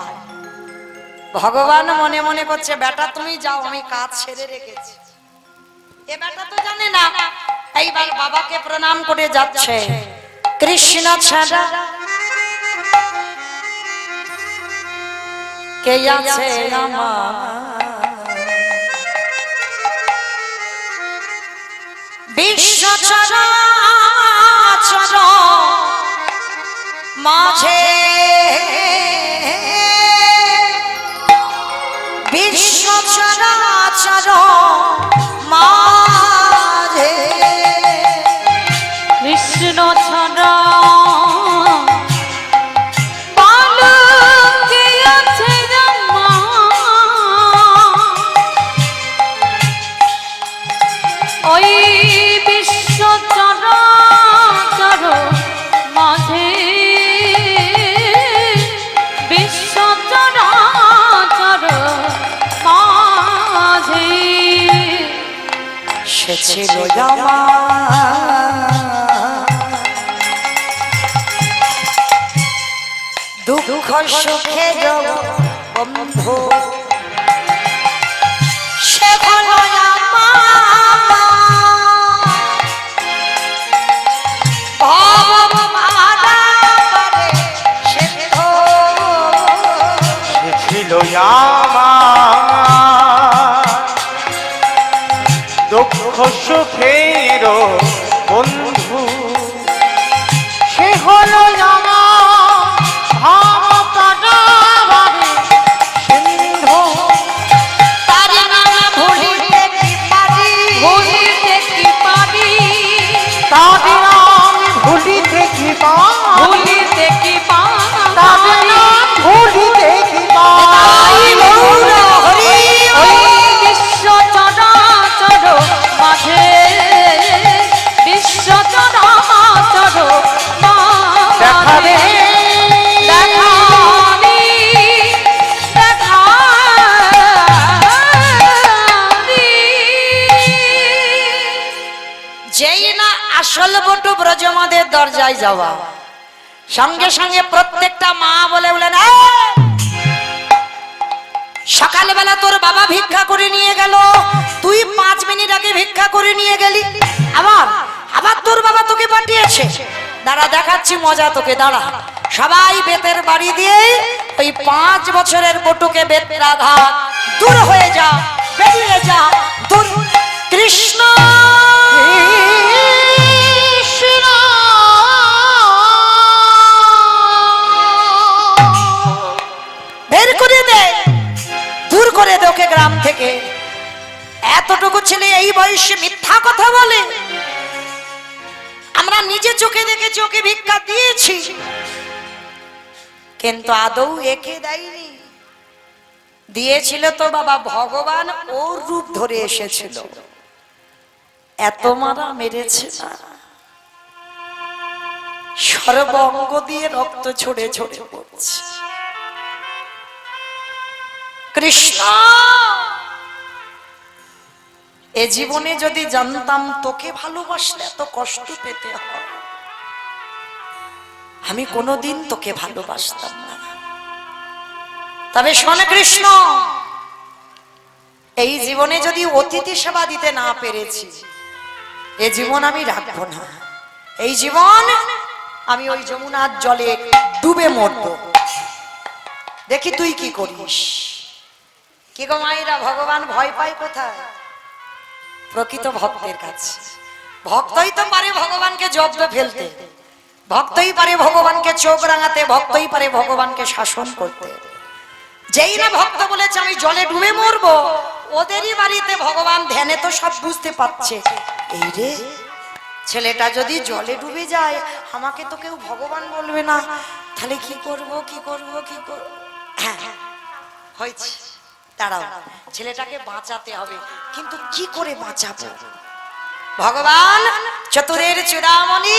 ভগবান মনে মনে করছে বেটা তুমি যাও, আমি কাজ ছেড়ে রেখেছি। এ বেটা তো জানে না, এইবার বাবাকে প্রণাম করে যাচ্ছে। কৃষ্ণ ছাড়া কে আছে আমার, বিশ্ব চরাচর মাঝে, বিশ্ব চরাচর মাঝে কৃষ্ণ ছাড়া বলো কে আছে আমার, ওই বিশ্ব চরাচর মাঝে, বিশ্ব চরাচর মাঝে সে ছিল আমার দুঃখ সুখের বন্ধু, সে হলো সে ছিল আমার দুঃখ সুখের বন্ধু, সে হলো আমার ভাবতারে সিন্ধু। তার নাম ভুলিতে কি পারি, ভুলিতে কি পারি, তাদের আমি ভুলিতে কি পারি, ভুলিতে কি তাদের পারি, নাম ভুলিতে কি তাই পারি। গৌর হরি ওই বিশ্ব চরাচর মাঝে, বিশ্ব চরাচর দেখা মাঝে দে দেখানি, দেখানি। যেই না আসল বটু ব্রজমাদের দরজায় যাওয়া, সঙ্গে সঙ্গে প্রত্যেকটা মা বলে বলেন সকালবেলা তোর বাবা ভিক্ষা করে নিয়ে গেল, তুই 5 মিনিট আগে ভিক্ষা করে নিয়ে গেলি, আবার আবার তোর বাবা তোকে পাঠিয়েছে, দাঁড়া দেখাচ্ছি মজা তোকে, দাঁড়া। সবাই বেতের বাড়ি দিয়ে ওই 5 বছরের বটুকে বেত্রাঘাত দূর হয়ে যা, বেরিয়ে যা, দূর। কৃষ্ণ বের করে দে, দূর করে দে ওকে গ্রাম থেকে। এতটুকু ছেলে এই বয়সে মিথ্যা কথা বলে। আমরা নিজে চোখে দেখেছি ওকে ভিক্ষা দিয়েছি, কিন্তু আদৌ একে দেয়নি। দিয়েছিল তো বাবা ভগবান ওর রূপ ধরে এসেছিল, এত মারা মেরেছে না, সর্বঙ্গ দিয়ে রক্ত ছড়ে ছড়ে পড়ছে। কৃষ্ণ এ জীবনে যদি জানতাম তোকে ভালোবাসলে এত কষ্ট পেতে হয়, আমি কোনোদিন তোকে ভালোবাসতাম না। তবে শোন কৃষ্ণ, এই জীবনে যদি অতিথি সেবা দিতে না পেরেছি, এ জীবন আমি রাখবো না। এই জীবন আমি ওই যমুনার জলে ডুবে মরব। দেখি তুই কি করিস। কি গো মায়েরা, ভগবান ভয় পায় কোথায়? প্রকৃত ভক্তের কাছে। ভক্তই তো পারে ভগবানকে জব্দ ফেলতে, ভক্তই পারে ভগবানকে চোখ রাঙাতে, ভক্তই পারে ভগবানকে শাসন করতে। যেই না ভক্ত বলেছে আমি জলে ডুবে মরবো, ওদেরই বাড়িতে ভগবান ধ্যানে তো সব বুঝতে পারছে। এই রে ছেলেটা যদি জলে ডুবে যায়, আমাকে তো কেউ ভগবান বলবে না, তাহলে কি করব কি করব কি করব। হ্যাঁ হয়েছে, দাঁড়াও, ছেলেটাকে বাঁচাতে হবে, কিন্তু কি করে বাঁচাবো? ভগবান চতুরের চূড়ামণি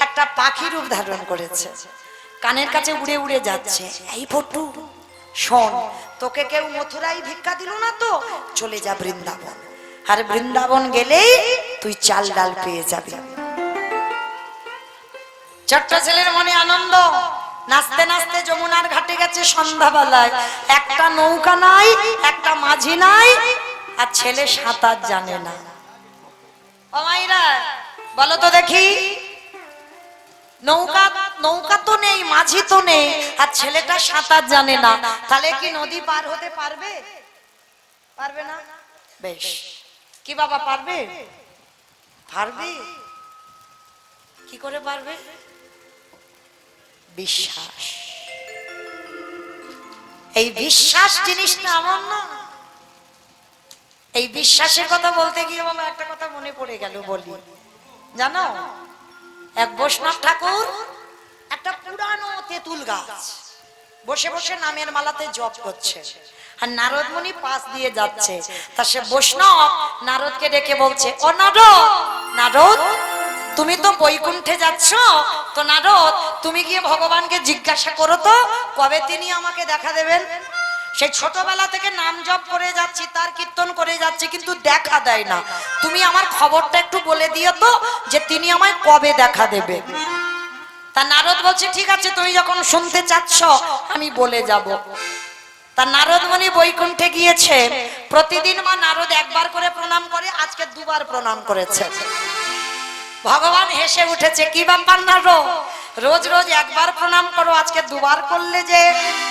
একটা পাখি রূপ ধারণ করেছে, কানের কাছে উড়ে উড়ে যাচ্ছে। এই পটু শোন, তোকে কেউ মথুরায় ভিক্ষা দিল না তো, চলে যা বৃন্দাবন। আর বৃন্দাবন গেলেই তুই চাল ডাল পেয়ে যাবি। ছোট্ট ছেলের মনে আনন্দ, নাচতে নাচতে যমুনার ঘাটে গেছে সন্ধ্যাবেলায়, একটা নৌকা নাই, একটা মাঝি নাই, আর ছেলে সাঁতার জানে না। ও মাইরা বলো তো দেখি, নৌকা তো নেই, মাঝি তো নেই, আর ছেলেটা সাঁতার জানে না, তাহলে কি নদী পার হতে পারবে? পারবে না। বেশ, কি বাবা পারবে? পারবে। কি করে পারবে? বিশ্বাস। এই বিশ্বাস জিনিসটা আমার না, এই বিশ্বাসের কথা বলতে গিয়ে বাবা একটা কথা মনে পড়ে গেল, বলি। জানো, এক বৈষ্ণব ঠাকুর একটা পুরানো তেঁতুল গাছ বসে বসে নামের মালাতে জপ করছে, আর নারদ মুনি পাশ দিয়ে যাচ্ছে। তা সে বৈষ্ণব নারদকে ডেকে বলছে, ও নারদ, নারদ তুমি তো বৈকুণ্ঠে যাচ্ছ, তো নারদ তুমি গিয়ে ভগবানকে জিজ্ঞাসা করো তো কবে তিনি আমাকে দেখা দেবেন। সেই ছোটবেলা থেকে নাম জপ করে যাচ্ছি, তার কীর্তন করে যাচ্ছি, কিন্তু দেখা দেয় না। তুমি আমার খবরটা একটু বলে দিও তো যে তিনি আমায় কবে দেখা দেবে। তা নারদ বলছে, ঠিক আছে, তুমি যখন শুনতে চাচ্ছ আমি বলে যাব। তা নারদ মুনি বৈকুণ্ঠে গিয়েছে, প্রতিদিন মা নারদ একবার করে প্রণাম করে, আজকে দুবার প্রণাম করেছে। ভগবান হেসে উঠেছে, কি ব্যাপার নারদ, রোজ রোজ একবার প্রণাম করো, আজকে দুবার করলে যে?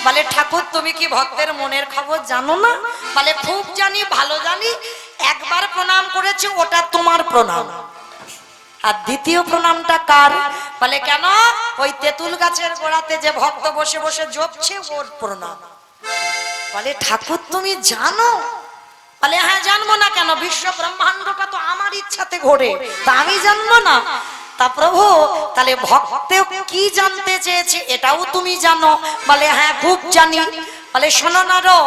বলে, ঠাকুর তুমি কি ভক্তের মনের খবর জানো না? বলে, খুব জানি, ভালো জানি। একবার প্রণাম করেছে, ওটা তোমার প্রণাম, আর দ্বিতীয় প্রণামটা কার? বলে, কেন? ওই তেঁতুল গাছের গোড়াতে যে ভক্ত বসে বসে জপছে, ওর প্রণাম। বলে, ঠাকুর তুমি জানো? বলে, হ্যাঁ জানবো না কেন, বিশ্ব ব্রহ্মাণ্ডটা তো আমার ইচ্ছাতে ঘোরে, তা আমি জানবো না? তা প্রভু তাহলে ভক্ত কি জানতে চেয়েছে এটাও তুমি জানো? বলে, হ্যাঁ খুব জানি। বলে, শোনো না রো,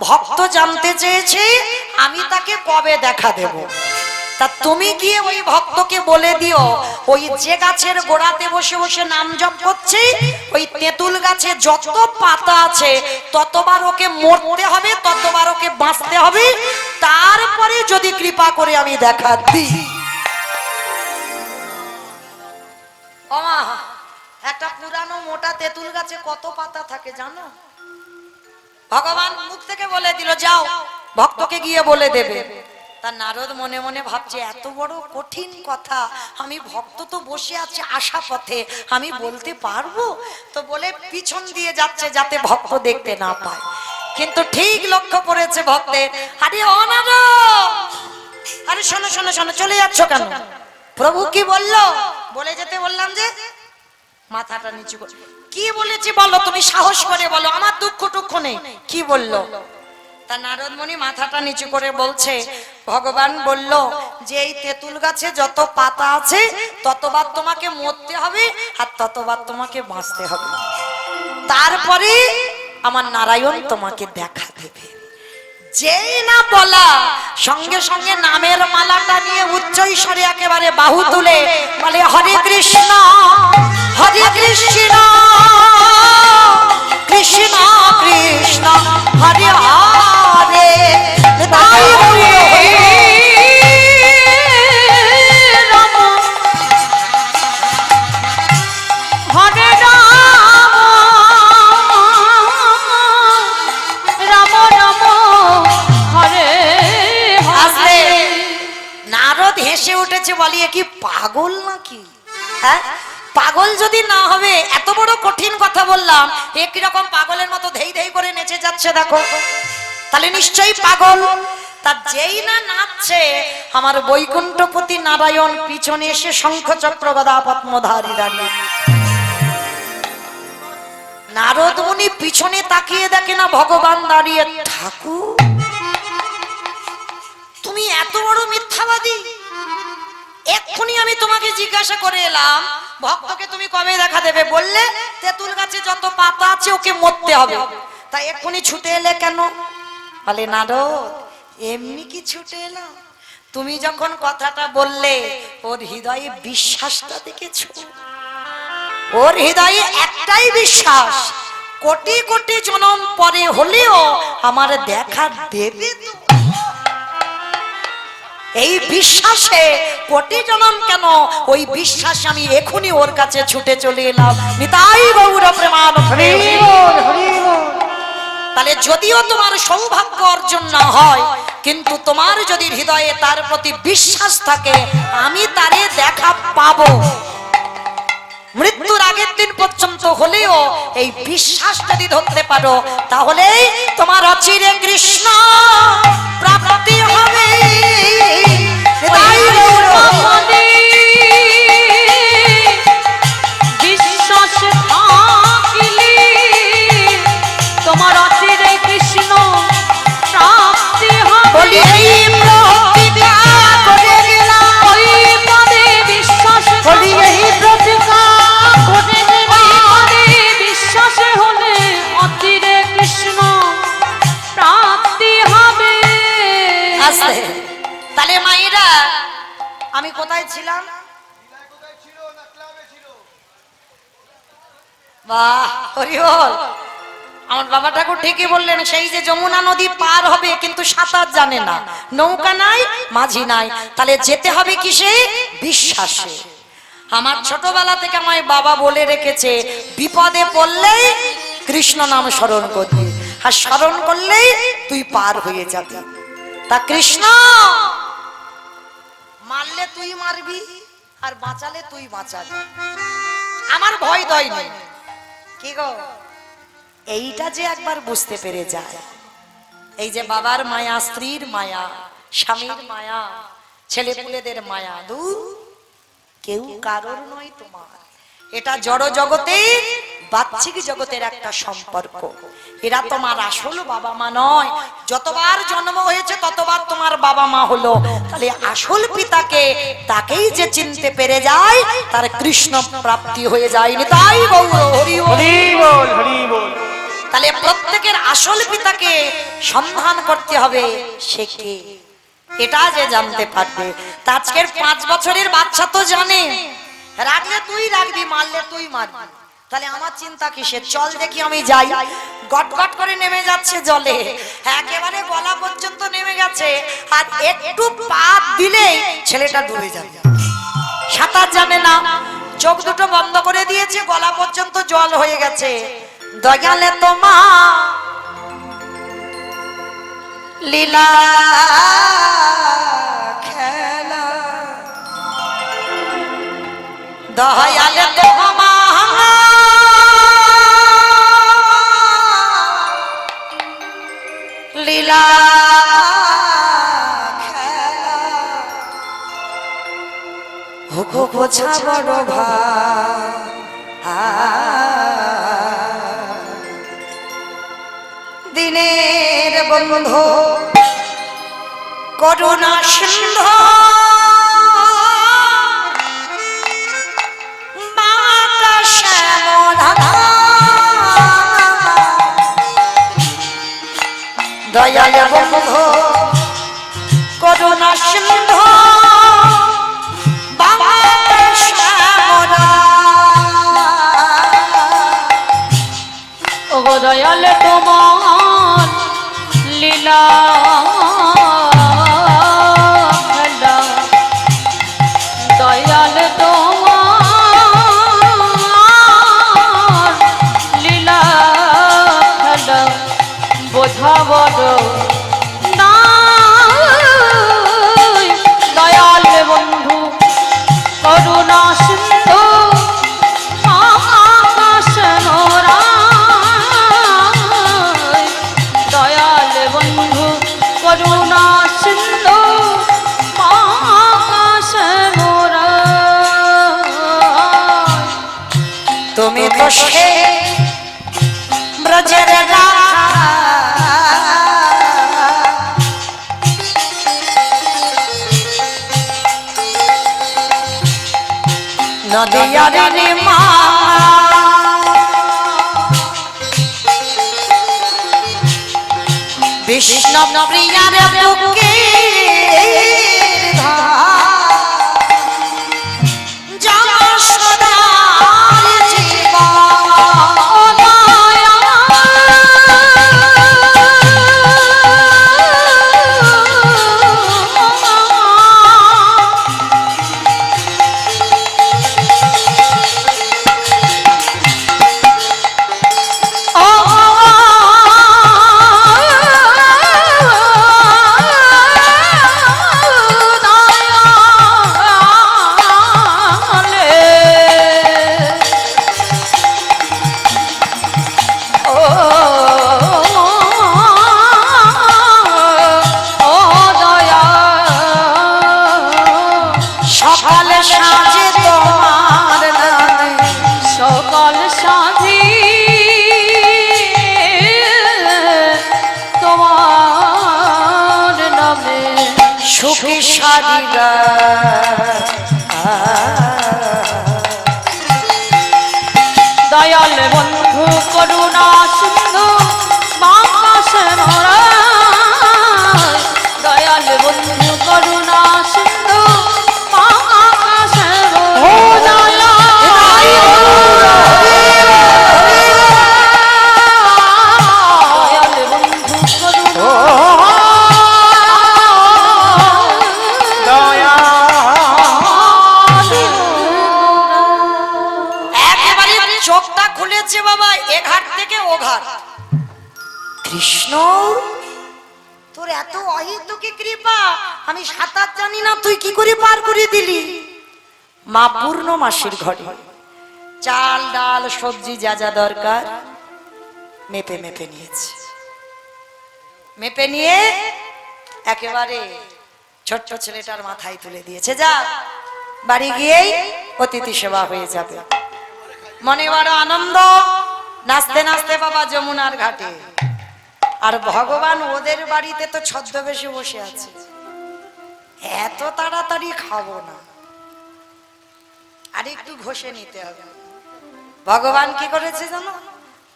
ভক্ত জানতে চেয়েছে আমি তাকে কবে দেখা দেব। তা তুমি গিয়ে ওই ভক্তকে বলে দিও, ওই যে গাছের গোড়াতে বসে বসে নাম জপ করছে, ওই তেঁতুল গাছে যত পাতা আছে ততবার ওকে মরতে হবে, ততবার ওকে বাঁচতে হবে, তারপরে যদি কৃপা করে আমি দেখা দিই। ওমা, একটা পুরানো মোটা তেঁতুল গাছে কত পাতা থাকে জানো? ভগবান মুখ থেকে বলে দিল, যাও ভক্তকে গিয়ে বলে দেবে। তা নারদ মনে মনে ভাবছে, এত বড় কঠিন কথা, আমি ভক্ত তো বসে আছে আশা পথে, আমি বলতে পারবো? তো বলে পিছন দিয়ে যাচ্ছে যাতে ভক্ত দেখতে না পায়। কিন্তু ঠিক লক্ষ্য পড়েছে ভক্তের। আরে ও নারদ, আরে শোনো শোনো শোনো, চলে যাচ্ছ কেন? প্রভু কি বললো? বলে যেতে বললাম যে। মাথাটা নিচু করে, কি বলেছি বলো, তুমি সাহস করে বলো, আমার দুঃখ টুক্ষ নেই, কি বললো? তা নারদ মুনি মাথাটা নিচু করে বলছে, ভগবান বলল যে এই তেঁতুল গাছে যত পাতা আছে ততবার তোমাকে মরতে হবে, আর ততবার তোমাকে বাঁচতে হবে, তারপরে আমার নারায়ণ তোমাকে দেখা দেবে। যেই না বলা, সঙ্গে সঙ্গে নামের মালাটা নিয়ে উচ্চ ঈশ্বরে একেবারে বাহু তুলে বলে, হরে কৃষ্ণ হরে কৃষ্ণ কৃষ্ণ কৃষ্ণ হরে হরে, তাই বলে রাম হরে রাম রাম রাম হরে আসলে হরে। নারদ হেসে উঠেছে, বলি এ কি পাগল নাকি? হ্যাঁ, পাগল যদি না হবে, এত বড় কঠিন কথা বললাম, একই রকম পাগলের মতো ধেই ধেই করে নেচে যাচ্ছে দেখো, তাহলে নিশ্চয়ই পাগল। তা যেই না নাচছে, আমার বৈকুণ্ঠপতি নারায়ণ পিছনে এসে শঙ্খ চক্র গদা পদ্মধারী দাঁড়িয়ে। নারদ মুনি পিছনে তাকিয়ে দেখে না ভগবান দাঁড়িয়ে। ঠাকুর তুমি এত বড় মিথ্যাবাদী, এক্ষুনি আমি তোমাকে জিজ্ঞাসা করে এলাম ভক্তকে তুমি কবে দেখা দেবে, বললে তেঁতুল গাছে যত পাতা আছে ওকে মরতে হবে, তাই এক্ষুনি ছুটে এলে কেন? বলে, নারদ এমনি কি ছুটে এলাম, তুমি যখন কথাটা বললে ওর হৃদয়ে বিশ্বাসটা দেখেছো, ওর হৃদয়ে একটাই বিশ্বাস, কোটি কোটি জনম পরে হলেও আমার দেখা দেবে তো। এই বিশ্বাসে কোটি জনম কেন, ওই বিশ্বাসে আমি এখনই ওর কাছে ছুটে চলে এলাম। নিতাই গৌর প্রেমানন্দে। হরি বল, হরি বল। তাহলে যদিও তোমার সৌভাগ্য অর্জন না হয়, কিন্তু তোমার যদি হৃদয়ে তার প্রতি বিশ্বাস থাকে, আমি তারে দেখা পাবো। মৃত্যুর আগের দিন পর্যন্ত হলেও এই বিশ্বাস যদি ধরতে পারো, তাহলে তোমার অচিরে কৃষ্ণ প্রাপ্তি হবে। তাই আমাদের বিশ্বাস থাকিলে তোমার অচিরে কৃষ্ণ প্রাপ্তি হবে। বলি এই প্রতিজ্ঞা করে গেলাম, ওই পদে বিশ্বাস বলি এই প্রতিজ্ঞা করে ওই পদে বিশ্বাস হলে অচিরে কৃষ্ণ প্রাপ্তি হবে। আছে। তাহলে মায়েরা, আমি কোথায় ছিলাম? বাহ, হরি বল। আমার বাবা ঠাকুর ঠিকই বললেন, সেই যে যমুনা নদী পার হবে কিন্তু সাঁতার জানে না, নৌকা নাই, মাঝি নাই, তাহলে যেতে হবে কিসে? বিশ্বাসে। আমার ছোটবেলা থেকে আমায় বাবা বলে রেখেছে, বিপদে পড়লেই কৃষ্ণ নাম স্মরণ করবি, আর স্মরণ করলেই তুই পার হয়ে যাবি। তা কৃষ্ণ মারলে তুই মারবি, আর বাঁচালে তুই বাঁচাবি, আমার ভয় দয় নেই। কি গো, এইটা যে একবার বুঝতে পেরে যায়, এই যে বাবার মায়া, স্ত্রীর মায়া, স্বামীর মায়া, ছেলে পুলেদের মায়া, কেউ কারোর নয় তোমার। এটা জড় জগতের, বাহ্যিক জগতের একটা সম্পর্ক। এরা তোমার আসল বাবা মা নয়। যতবার জন্ম হয়েছে ততবার তোমার বাবা মা হলো, তাহলে আসল পিতাকে, তাকেই যে চিনতে পেরে যায়, তার কৃষ্ণ প্রাপ্তি হয়ে যায়নি। তাই গৌর হরি বল। হরি বল, হরি বল। তাহলে প্রত্যেকের আসল পিতাকে সন্ধান করতে হবে, সে কে, এটা যে জানতে পারবে। তা আজকের 5 বছরের বাচ্চা তো জানে, রাখলে তুই রাখবি, মারলে তুই মারবি, তাহলে আমার চিন্তা কিসের? চল দেখি আমি যাই। গট গট করে নেমে যাচ্ছে জলে, একেবারে গলা পর্যন্ত নেমে গেছে, আর একটু পা দিলেই ছেলেটা ডুবে যাবে। সাঁতার জানে না, চোখ দুটো বন্ধ করে দিয়েছে, গলা পর্যন্ত জল হয়ে গেছে। দয়ালে তোমা লীলা খেলা, দয়ালে তোমা লীলা খেলা, হুকু বোঝা বড় দিনের বন্ধু করুণা সিন্ধু, মাতা শ্যামলা, দয়াল বন্ধু করুণা সিন্ধু, মাতা শ্যামলা। ওগো দয়াল তোমার লীলা খেলা, দয়াল তোমার লীলা খেলা, বোঝা বড় নাই। দয়াল বন্ধু করুণা সিন্ধু, আকাশ নোরায়, দয়াল বন্ধু করুণা সিন্ধু, আকাশ নোরায়। তুমি তো সে ব্রজের রাধা, নদিয়ার মা, বিষ্ণু প্রিয়ার বুকে যশোদার জীবন, বন্ধু করুণা সিন্ধু বাতাসে ভরায় দয়াল বন্ধু করুণা সিন্ধু বাতাসে ও ভরায় দয়াল বন্ধু করুণা দয়া একেবারে চোখটা খুলেছে বাবা, এ ঘাট থেকে ও ঘাট। কৃষ্ণ, তোর এত অহেতুকি কৃপা, আমি সাঁতার জানি না, তুই কি করে পার করে দিলি? মা পূর্ণমাসীর ঘরে চাল ডাল সবজি যা যা দরকার মেপে মেপে নিয়েছে। মেপে নিয়ে একেবারে ছোট্ট ছেলেটার মাথায় তুলে দিয়েছে, যা বাড়ি গিয়েই অতিথি সেবা হয়ে যাবে। মনে বড় আনন্দ, নাচতে নাচতে বাবা যমুনার ঘাটে। আর ভগবান ওদের বাড়িতে তো ছদ্মবেশে বসে আছে। এত তাড়াতাড়ি খাবো না, আর একটু ঘষে নিতে হবে। ভগবান কি করেছে জানো?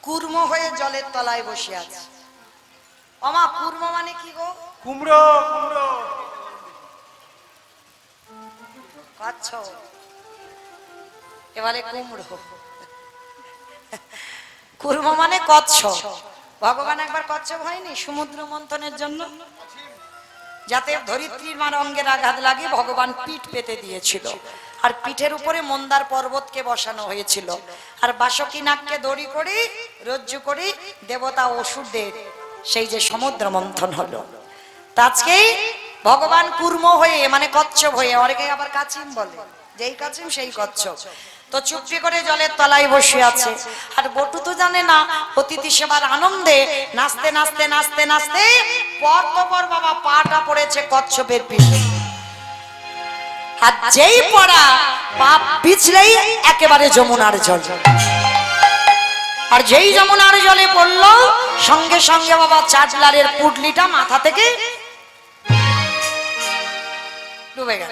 কুর্ম হয়ে জলের তলায় বসে আছে। অমা, কুর্ম মানে কি গো? কুমড়ো কুমড়ো কচ্ছ, এবারে কুমড়ো। কুর্ম মানে কচ্ছপ। ভগবান একবার কচ্ছপ হয়নি সমুদ্র মন্থনের জন্য? যাতে ধরিত্রীর মার অঙ্গের আঘাত লাগে ভগবান পিঠ পেতে দিয়েছিল, আর পিঠের উপরে মন্দার পর্বতকে বসানো হয়েছিল, আর বাসকি নাগকে দড়ি করে রজ্জু করে দেবতা অসুরদের সেই যে সমুদ্র মন্থন হলো। তা আজকেই ভগবান কুর্ম হয়ে মানে কচ্ছপ হয়ে, অনেকে আবার কাচিম বলে, যেই কাচিম সেই কচ্ছপ, তো চুপটি করে জলের তলায় বসে আছে। আর বটু তো জানে না, অতিথি সেবার আনন্দে নাচতে নাচতে নাচতে নাচতে পর তো পর বাবা পাটা পড়েছে কচ্ছপের পিঠে। আর যেই পড়া পা পিছলেই একেবারে যমুনার জল। আর যেই যমুনার জলে পড়লো সঙ্গে সঙ্গে বাবা চাটলারের পুটলিটা মাথা থেকে ডুবে গেল।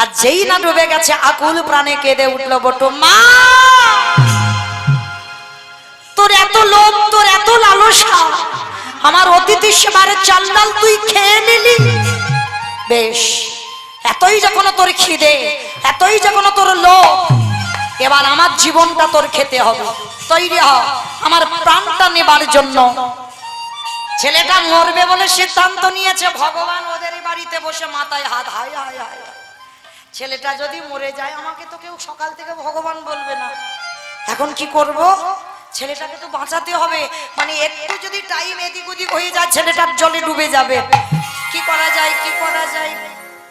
আর যেই না ডুবে গেছে আকুল প্রাণে কেঁদে উঠলো বটু, মা তোর এত লোভ, তোর এত লালসা, আমার অতিথি সেবারে চাল ডাল তুই খেয়ে নিলি। বেশ, এতই যখন তোর খিদে, এতই যখন তোর লোভ, এবার আমার জীবনটা তোর খেতে হবে। তৈরি হ আমার প্রাণটা নেবার জন্য। ছেলেটা মরবে বলে সিদ্ধান্ত নিয়েছে। ভগবান ওদের বাড়িতে বসে মাথায় হাত, হায় হায় হায়, ছেলেটা যদি মরে যায় আমাকে তো কেউ সকাল থেকে ভগবান বলবে না। এখন কি করব? ছেলেটাকে তো বাঁচাতে হবে, মানে একটু যদি টাইম এদিক ওদিক হয়ে যায় ছেলেটার জলে ডুবে যাবে। কি করা যায়, কি করা যায়,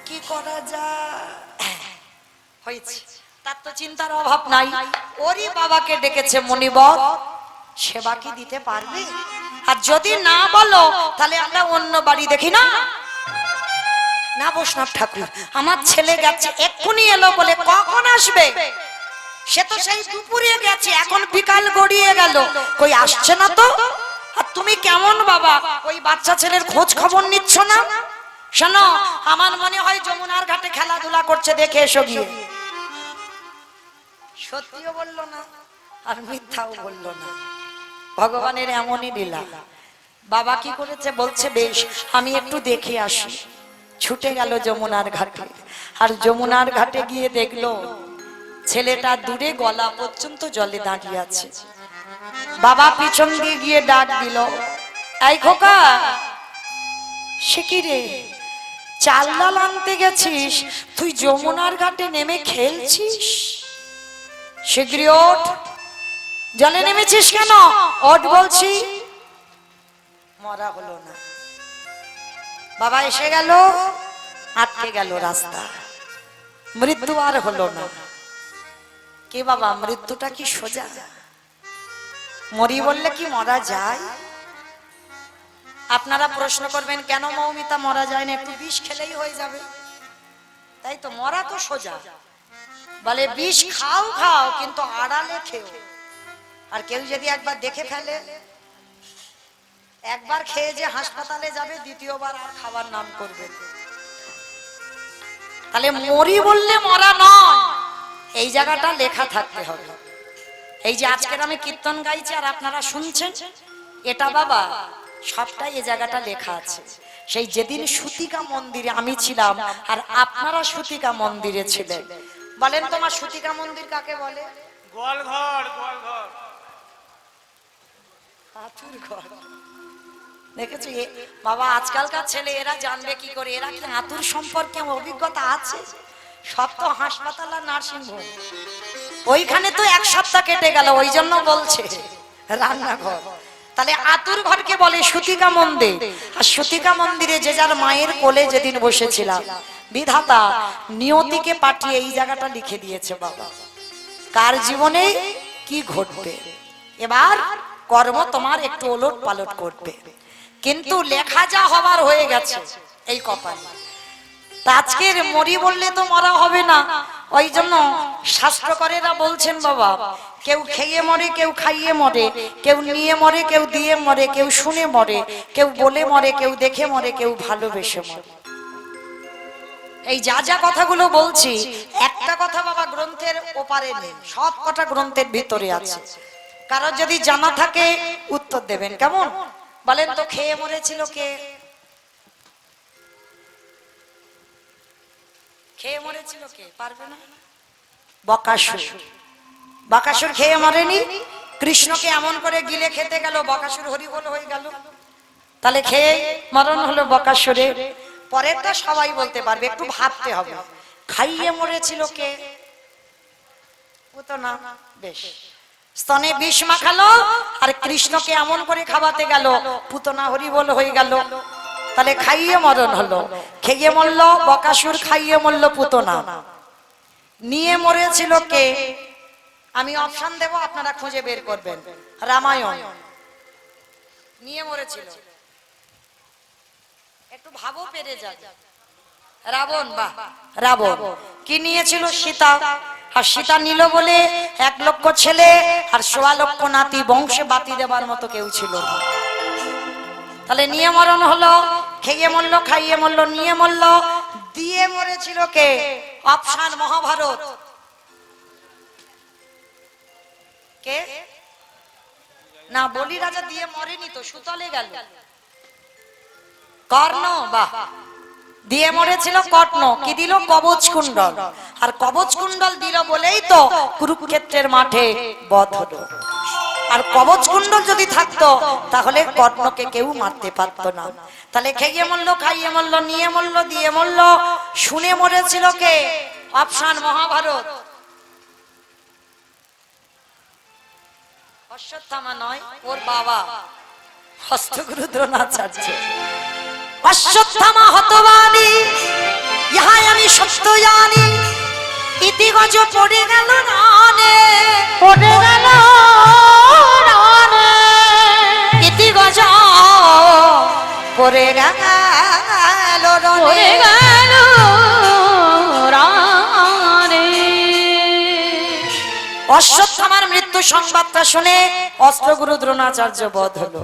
কি করা যায়? হয়েছে, তার তো চিন্তার অভাব নাই। ওরই বাবাকে ডেকেছে মনিবর, সেবা কি দিতে পারবে? আর যদি না বলো তাহলে আমরা অন্য বাড়ি দেখি না। না বৈষ্ণব ঠাকুর, আমার ছেলে গেছে, এক্ষুনি এলো বলে, কখন আসবে? সে তো সেই দুপুরে গেছে, এখন বিকাল গড়িয়ে গেল, কই আসছে না তো। আর তুমি কেমন বাবা ওই বাচ্চা ছেলের খোঁজ খবর নিচ্ছ না? শোনো, আমার মনে হয় যমুনার ঘাটে খেলাধুলা করছে, দেখে এসো গিয়ে। সত্যিও বললো না আর মিথ্যাও বললো না। ভগবানের এমনই লীলা। বাবা কি করেছে বলছে, বেশ আমি একটু দেখে আসি। ছুটে গেল যমুনার ঘাটে, আর যমুনার ঘাটে গিয়ে দেখলো ছেলেটা দূরে গলা পর্যন্ত জলে দাঁড়িয়ে আছে। বাবা পিছন দিয়ে গিয়ে ডাক দিল, এই খোকা, সে কি রে, চাল ডাল আনতে গেছিস, তুই যমুনার ঘাটে নেমে খেলছিস? শীঘ্রই ওঠ, জলে নেমেছিস কেন? ওঠ বলছি। মরা হলো না। বাবা এসে গেল, আটকে গেল রাস্তা, মৃত্যু আর হলো না। কে বাবা, মৃত্যুটা কি সোজা? মরি বললে কি মরা যায়? আপনারা প্রশ্ন করবেন কেন মৌমিতা মরা যায় না, একটু বিষ খেলেই হয়ে যাবে। তাই তো, মরা তো সোজা। বলে বিষ খাও খাও কিন্তু আড়ালে খেও। আর কেউ যদি একবার দেখে ফেলে, একবার খেয়ে যে হাসপাতালে যাবে, দ্বিতীয়বার আর খাবার নাম করবে। তাহলে মরি বললে মরা নয়, এই জায়গাটা লেখা থাকতে হবে। এই যে আজকের আমি কীর্তন গাইছি আর আপনারা শুনছেন, এটা বাবা সবটাই এই জায়গাটা লেখা আছে। সেই যেদিন সুতিকা মন্দিরে আমি ছিলাম আর আপনারা সুতিকা মন্দিরে ছিলেন। বলেন তোমার সুতিকা মন্দির কাকে বলে? গোয়ালঘর, গোয়ালঘর। হাতুর ঘর। দেখেছো বাবা, আজকালকার ছেলে এরা জানবে কি করে? এরা কি হাতুর সম্পর্কে অভিজ্ঞতা আছে? সব তো হাসপাতাল আর নার্সিং হোম, ওইখানে তো এক সপ্তাহ কেটে গেল, ওই জন্য বলছে রান্নাঘর। তাহলে আতুর ঘরকে বলে সুতিকা মন্দির। আর সুতিকা মন্দিরে যে যার মায়ের কোলে যেদিন বসেছিলাম, বিধাতা নিয়তিকে পাঠিয়ে এই জায়গাটা লিখে দিয়েছে বাবা, কার জীবনে কি ঘটবে। এবার কর্ম তোমার একটু ওলট পালট করবে, কিন্তু লেখা যা হবার হয়ে গেছে এই কপালে। আজকের মরি বললে তো মরা হবে না, ওই জন্য শাস্ত্রকারেরা বলছেন বাবা, কেউ খেয়ে মরে, কেউ খাইয়ে মরে, কেউ নিয়ে মরে, কেউ দিয়ে মরে, কেউ শুনে মরে, কেউ বলে মরে, কেউ দেখে মরে, কেউ ভালোবেসে মরে। এই যা যা কথাগুলো বলছি, একটা কথা বাবা গ্রন্থের ওপারে নেই, সব কটা গ্রন্থের ভিতরে আছে। কারণ যদি জানা থাকে উত্তর দেবেন। কেমন বলেন তো? খেয়ে মরেছিল কে? খেয়ে মরেছিল কে? পারবে না? বকাসুর। বকাসুর খেয়ে মরেনি, কৃষ্ণকে এমন করে গিলে খেতে গেল, বকাসুর হরিবোল হয়ে গেল। তাহলে খেয়ে মরণ হলো বকাসুরের। পরেরটা সবাই বলতে পারবে, একটু ভাবতে হবে। খাইয়ে মরেছিল কে? ও তো না। বেশ, স্তনে বিষ মাখালো আর কৃষ্ণকে এমন করে খাওয়াতে গেল, পুতনা হরিবোল হয়ে গেল। তাহলে খাইয়ে মরণ হলো। খেয়ে মরল বকাসুর, খাইয়ে মরল পুতনা। নিয়ে মরেছিল কে? আমি অপশন দেব, আপনারা খুঁজে বের করবেন। রামায়ণ। নিয়ে মরেছিল, একটু ভাবো পেরে যাবে। রাবণ। বাহ, রাবণ কি নিয়েছিল? সীতা। আর সীতা নিল বলে 1 লক্ষ ছেলে আর 1.25 লক্ষ নাতি, বংশে বাতি দেবার মতো কেউ ছিল না। তাহলে নিয়ে মরণ হলো। খেয়ে মরল, খাইয়ে মরল, নিয়ে মরল। দিয়ে মরেছিল কে? অপশন মহাভারত। কে? না, বলি রাজা দিয়ে মরেনি তো, সুতলে গেল। কর্ণ। বাহ, দিয়ে মরেছিল কর্ণ। কি দিল? কবচ কুণ্ডল। আর কবচ কুণ্ডল দিল বলেই তো কুরুক্ষেত্রের মাঠে বধ হলো। আর কবচ কুণ্ডল যদি থাকতো তাহলে কর্ণকে কেউ মারতে পারতো না। তাহলে খেয়ে মরলো, খাইয়ে মরলো, নিয়ে মরলো, দিয়ে মরলো। শুনে মরেছিল কে? অপশন মহাভারত। অশ্বত্থামা নয়, ওর বাবা হস্তগুরু দ্রোণাচার্য। অশ্বত্থামা হতবানি, ইহাই আমি সত্য জানি। ইতি গজ পড়ে গেল রানে, পড়ে গেল রানে। ইতি গজ পড়ে গেল পড়ে গেল রানে। অশ্বত্থামার মৃত্যু সংবাদটা শুনে অস্ত্রগুরু দ্রোণাচার্য বধ হলো।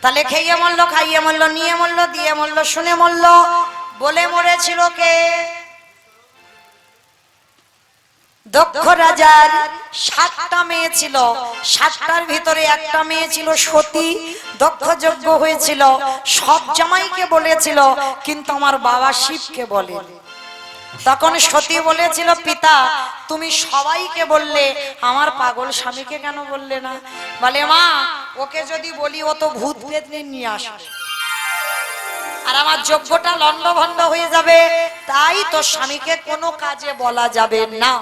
তাহলে খেয়ে মরলো, খাইয়ে মরলো, নিয়ে মরলো, দিয়ে মরলো, শুনে মরলো। বলে মরেছিল কে? দক্ষ রাজার 7টা মেয়ে ছিল, 7টার ভিতরে একটা মেয়ে ছিল সতী। দক্ষ যজ্ঞ হয়েছিল, সব জামাইকে বলেছিল, কিন্তু আমার বাবা শিবকে বলেনি। তখন সতী বলেছিল, পিতা তুমি সবাইকে বললে, আমার পাগল স্বামীকে কেন বললে না? বলে, মা ওকে যদি বলি ও তো ভূত প্রেত নিয়ে আসবে আর আমার যজ্ঞটা লন্ডভন্ড হয়ে যাবে, তাই তো স্বামীকে কোনো কাজে বলা যাবে না।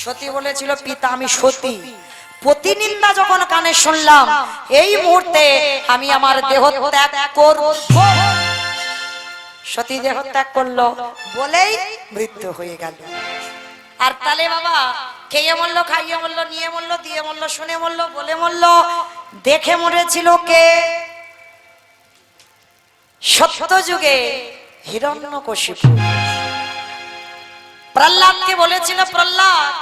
সতী বলেছিল, পিতা আমি সতী, প্রতিনিন্দা যখন কানে শুনলাম, এই মুহূর্তে আমি আমার দেহ ত্যাগ করব। সতী দেহ ত্যাগ করলো বলেই মৃত্যু হয়ে গেল। আর তাহলে বাবা খেয়ে মরলো, খাইয়ে মরলো, নিয়ে মরলো, দিয়ে মরলো, শুনে মরলো, বলে মরলো। দেখে মরেছিল কে? সত্য যুগে হিরণ্যকশিপু। প্রহ্লাদকে বলেছিল, প্রহ্লাদ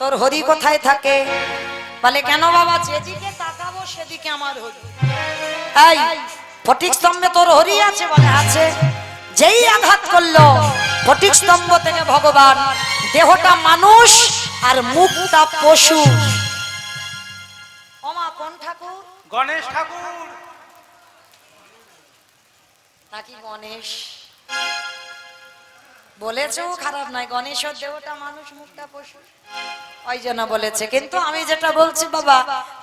তোর হরি কোথায় থাকে? বলে, কেন বাবা? যেদিকে তাকাবো সেদিকে আমার হরি। এই ফটিক স্তম্ভে তোর হরি আছে? বলে, আছে। যেই আঘাত করলো ফটিক স্তম্ভ থেকে ভগবান, দেহটা মানুষ আর মুখটা পশু, কোন ঠাকুর গণেশ ঠাকুর। নাকি গণেশ বলেছেও খারাপ নয়, গণেশের দেহটা মানুষ মুখটা পশু, ওই জন্য বলেছে। কিন্তু আমি যেটা বলছি বাবা,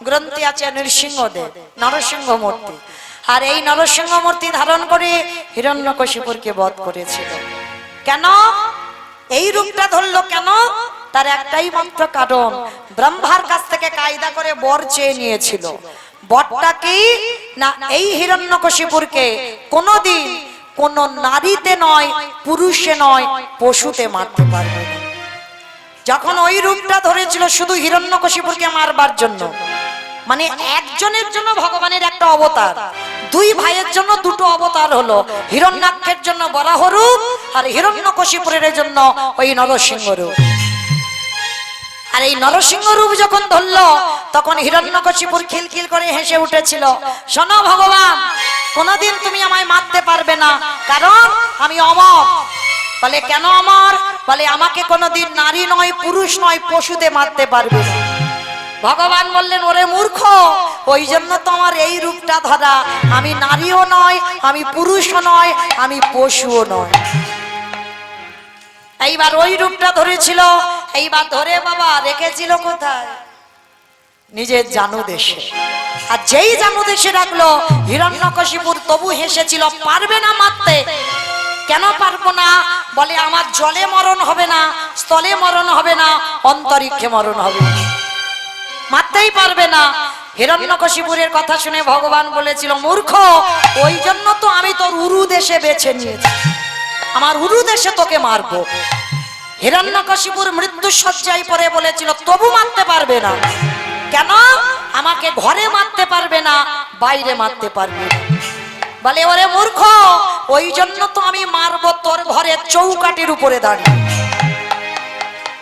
গ্রন্থে আছে নৃসিংহদেব, নরসিংহ মূর্তি, আর এই নরসিংহ মূর্তি ধারণ করে হিরণ্যকশিপুরকে বধ করেছিল। কেন এই রূপটা ধরলো কেন? তার একটাই মাত্র কারণ, ব্রহ্মার কাছ থেকে কায়দা করে বর চেয়ে নিয়েছিল। বরটা কি না, এই হিরণ্যকশিপুরকে কোনোদিন কোন নারীতে নয়, পুরুষে নয়, পশুতে মারতে পারবে না। যখন ওই রূপটা ধরেছিল শুধু হিরণ্যকশিপুরকে মারবার জন্য, মানে একজনের জন্য ভগবানের একটা অবতার, দুই ভাইয়ের জন্য দুটো অবতার হলো, হিরণ্যাক্ষের জন্য বরাহ রূপ আর হিরণ্যকশিপুরের জন্য ওই নরসিংহ রূপ। আর এই নরসিংহ রূপ যখন ধরলো তখন হিরণ্যকশিপুর খিলখিল করে হেসে উঠেছিল, শোনো ভগবান, কোনদিন তুমি আমায় মারতে পারবে না, কারণ আমি অমর। বলে কেন অমর? বলে আমাকে কোনদিন নারী নয়, পুরুষ নয়, পশুতে মারতে পারবে না। ভগবান বললেন, ওরে মূর্খ, ওই জন্য তো আমার এই রূপটা ধরা, আমি নারীও নয়, আমি পুরুষও নয়, আমি পশুও নয়। এইবার ওই রূপটা ধরেছিল, এইবার ধরে বাবা রেখেছিল কোথায়? নিজের জানু দেশে। আর যেই জানু দেশে রাখলো, হিরণ্যকশিপুর তবু হেসেছিল, পারবে না মারতে। কেন পারবো না? বলে আমার জলে মরণ হবে না, স্থলে মরণ হবে না, অন্তরিক্ষে মরণ হবে, মারতেই পারবে না। হিরণ্যকশিপুরের কথা শুনে ভগবান বলেছিল, মূর্খ, ওই জন্য তো আমি তোর উরু দেশে বেছে নিয়েছি, আমার উরু দেশে তোকে মারবো। হিরণ্যকশিপুর মৃত্যু শয্যায় পড়ে বলেছিল, তবু মারতে পারবে না। কেন? আমাকে ঘরে মারতে পারবে না, বাইরে মারতে পারবে না। বলে ওরে মূর্খ, ওই জন্য তো আমি মারবো তোর ঘরের চৌকাটির উপরে দাঁড়িয়ে।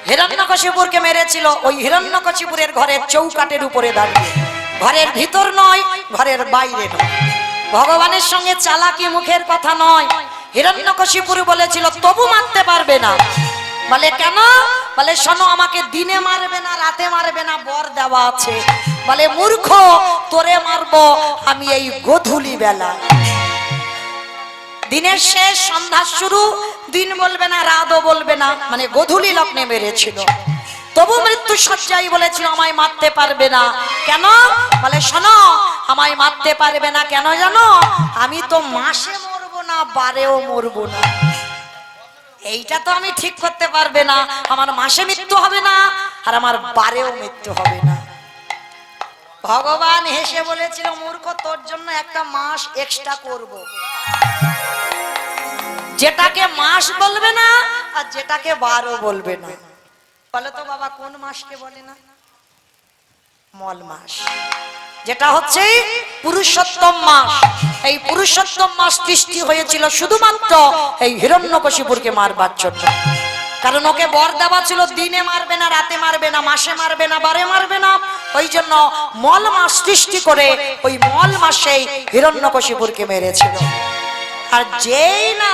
হিরণ্যকশিপুরকে মেরেছিল ওই হিরণ্যকশিপুরের ঘরের চৌকাটের উপরে দাঁড়িয়ে, ঘরের ভিতর নয়, ঘরের বাইরে নয়। ভগবানের সঙ্গে চালাকি মুখের কথা নয়। হিরণ্যকশিপুর বলেছিল, তবু মারতে পারবে না। বলে কেন? বলে শোনো, আমাকে দিনে মারবে না, রাতে মারবে না, বর দেওয়া আছে। বলে মূর্খ, তোরে মারবো আমি এই গোধূলি বেলা, দিনের শেষ, সন্ধ্যার শুরু, দিন বলবে না, রাতও বলবে না, মানে গোধূলি লগ্নে মেরেছিল। তবু মৃত্যু শয্যায় বলেছিল, আমায় মারতে পারবে না। কেন? বলে শোনো, আমায় মারতে পারবে না কেন জানো? আমি তো মাসে মরবো না, বারেও মরবো না। এইটা তো আমি ঠিক করতে পারবে না, আমার মাসে মৃত্যু হবে না, আর আমার বারেও মৃত্যু হবে না। ভগবান হেসে বলেছিল, মূর্খ, তোর জন্য একটা মাস এক্সট্রা করব, যেটাকে মাস বলবে না আর যেটাকে বারও বলবে না। বলে তো বাবা, কোন মাসকে বলে না? মল মাস, যেটা হচ্ছে পুরুষোত্তম মাস। এই পুরুষোত্তম মাস সৃষ্টি হয়েছিল শুধুমাত্র এই হিরণ্যকশিপুরকে মারবার জন্য। কারণ ওকে বর দেওয়া ছিল, দিনে মারবে না, রাতে মারবে না, মাসে মারবে না, বারে মারবে না। ওই জন্য মল মাস সৃষ্টি করে ওই মল মাসেই হিরণ্যকশিপুরকে মেরেছিল। আর যেই না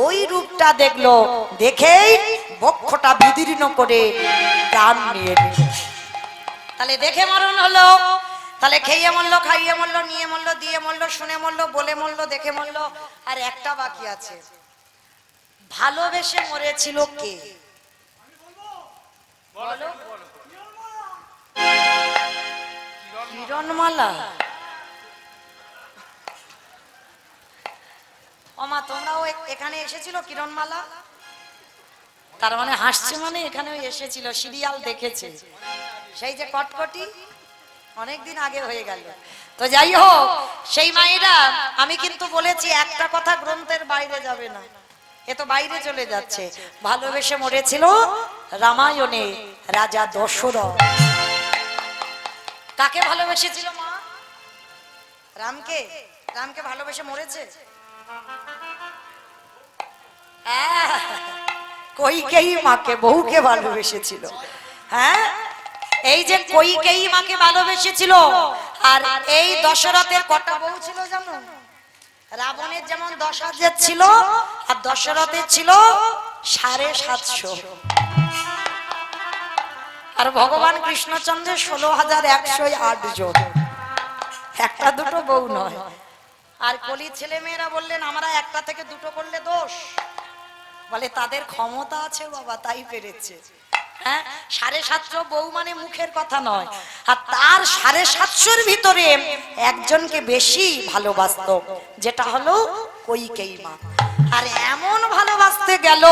ওই রূপটা দেখলো, দেখেই বক্ষটা বিদীর্ণ করে প্রাণ নিয়ে নিল। তাহলে দেখে মরণ হলো, তাহলে খেয়ে মরলো, খাইয়ে মরলো, নিয়ে মরলো, দিয়ে মরলো, শুনে মরলো, বলে মরলো, দেখে মরলো। আর একটা বাকি আছে, ভালোবেসে মরেছিল কে? বলো। কিরণমালা। ওমা, তোমরাও এখানে এসেছিল কিরণমালা? তার মানে হাসছে, মানে এখানেও এসেছিল, সিরিয়াল দেখেছে। সেই যে কটকটি, অনেকদিন আগে হয়ে গেল। তো যাই হোক, সেই মায়েরা, আমি কিন্তু বলেছি একটা কথা গ্রন্থের বাইরে যাবে না, এ তো বাইরে চলে যাচ্ছে। ভালোবেসে মরেছিল রামায়ণে রাজা দশরথ। কাকে ভালোবেসেছিল মা? রামকে। রামকে ভালোবেসে মরেছে। কইকেয়ী মাকে, বহুকে ভালোবেসেছিল। হ্যাঁ, এই যে কইকেয়ী মাকে ভালোবেসেছিল। আর এই দশরথের কটা বউ ছিল জানো? রাবণের যেমন 10,000 ছিল, আর দশরথের ছিল 750। আর ভগবান কৃষ্ণচন্দ্রের 16,108 জন। একটা দুটো বউ নয়। আর কলির ছেলে মেয়েরা বললেন আমরা একটা থেকে দুটো করলে দোষ, বলে তাদের ক্ষমতা আছে বাবা, তাই পেরেছে। হ্যাঁ, 750 বউ মানে মুখের কথা নয়। আর তার 750-র ভিতরে একজনকে বেশি ভালোবাসত, যেটা হলো কইকেয়ী মা। আর এমন ভালোবাসতে গেল,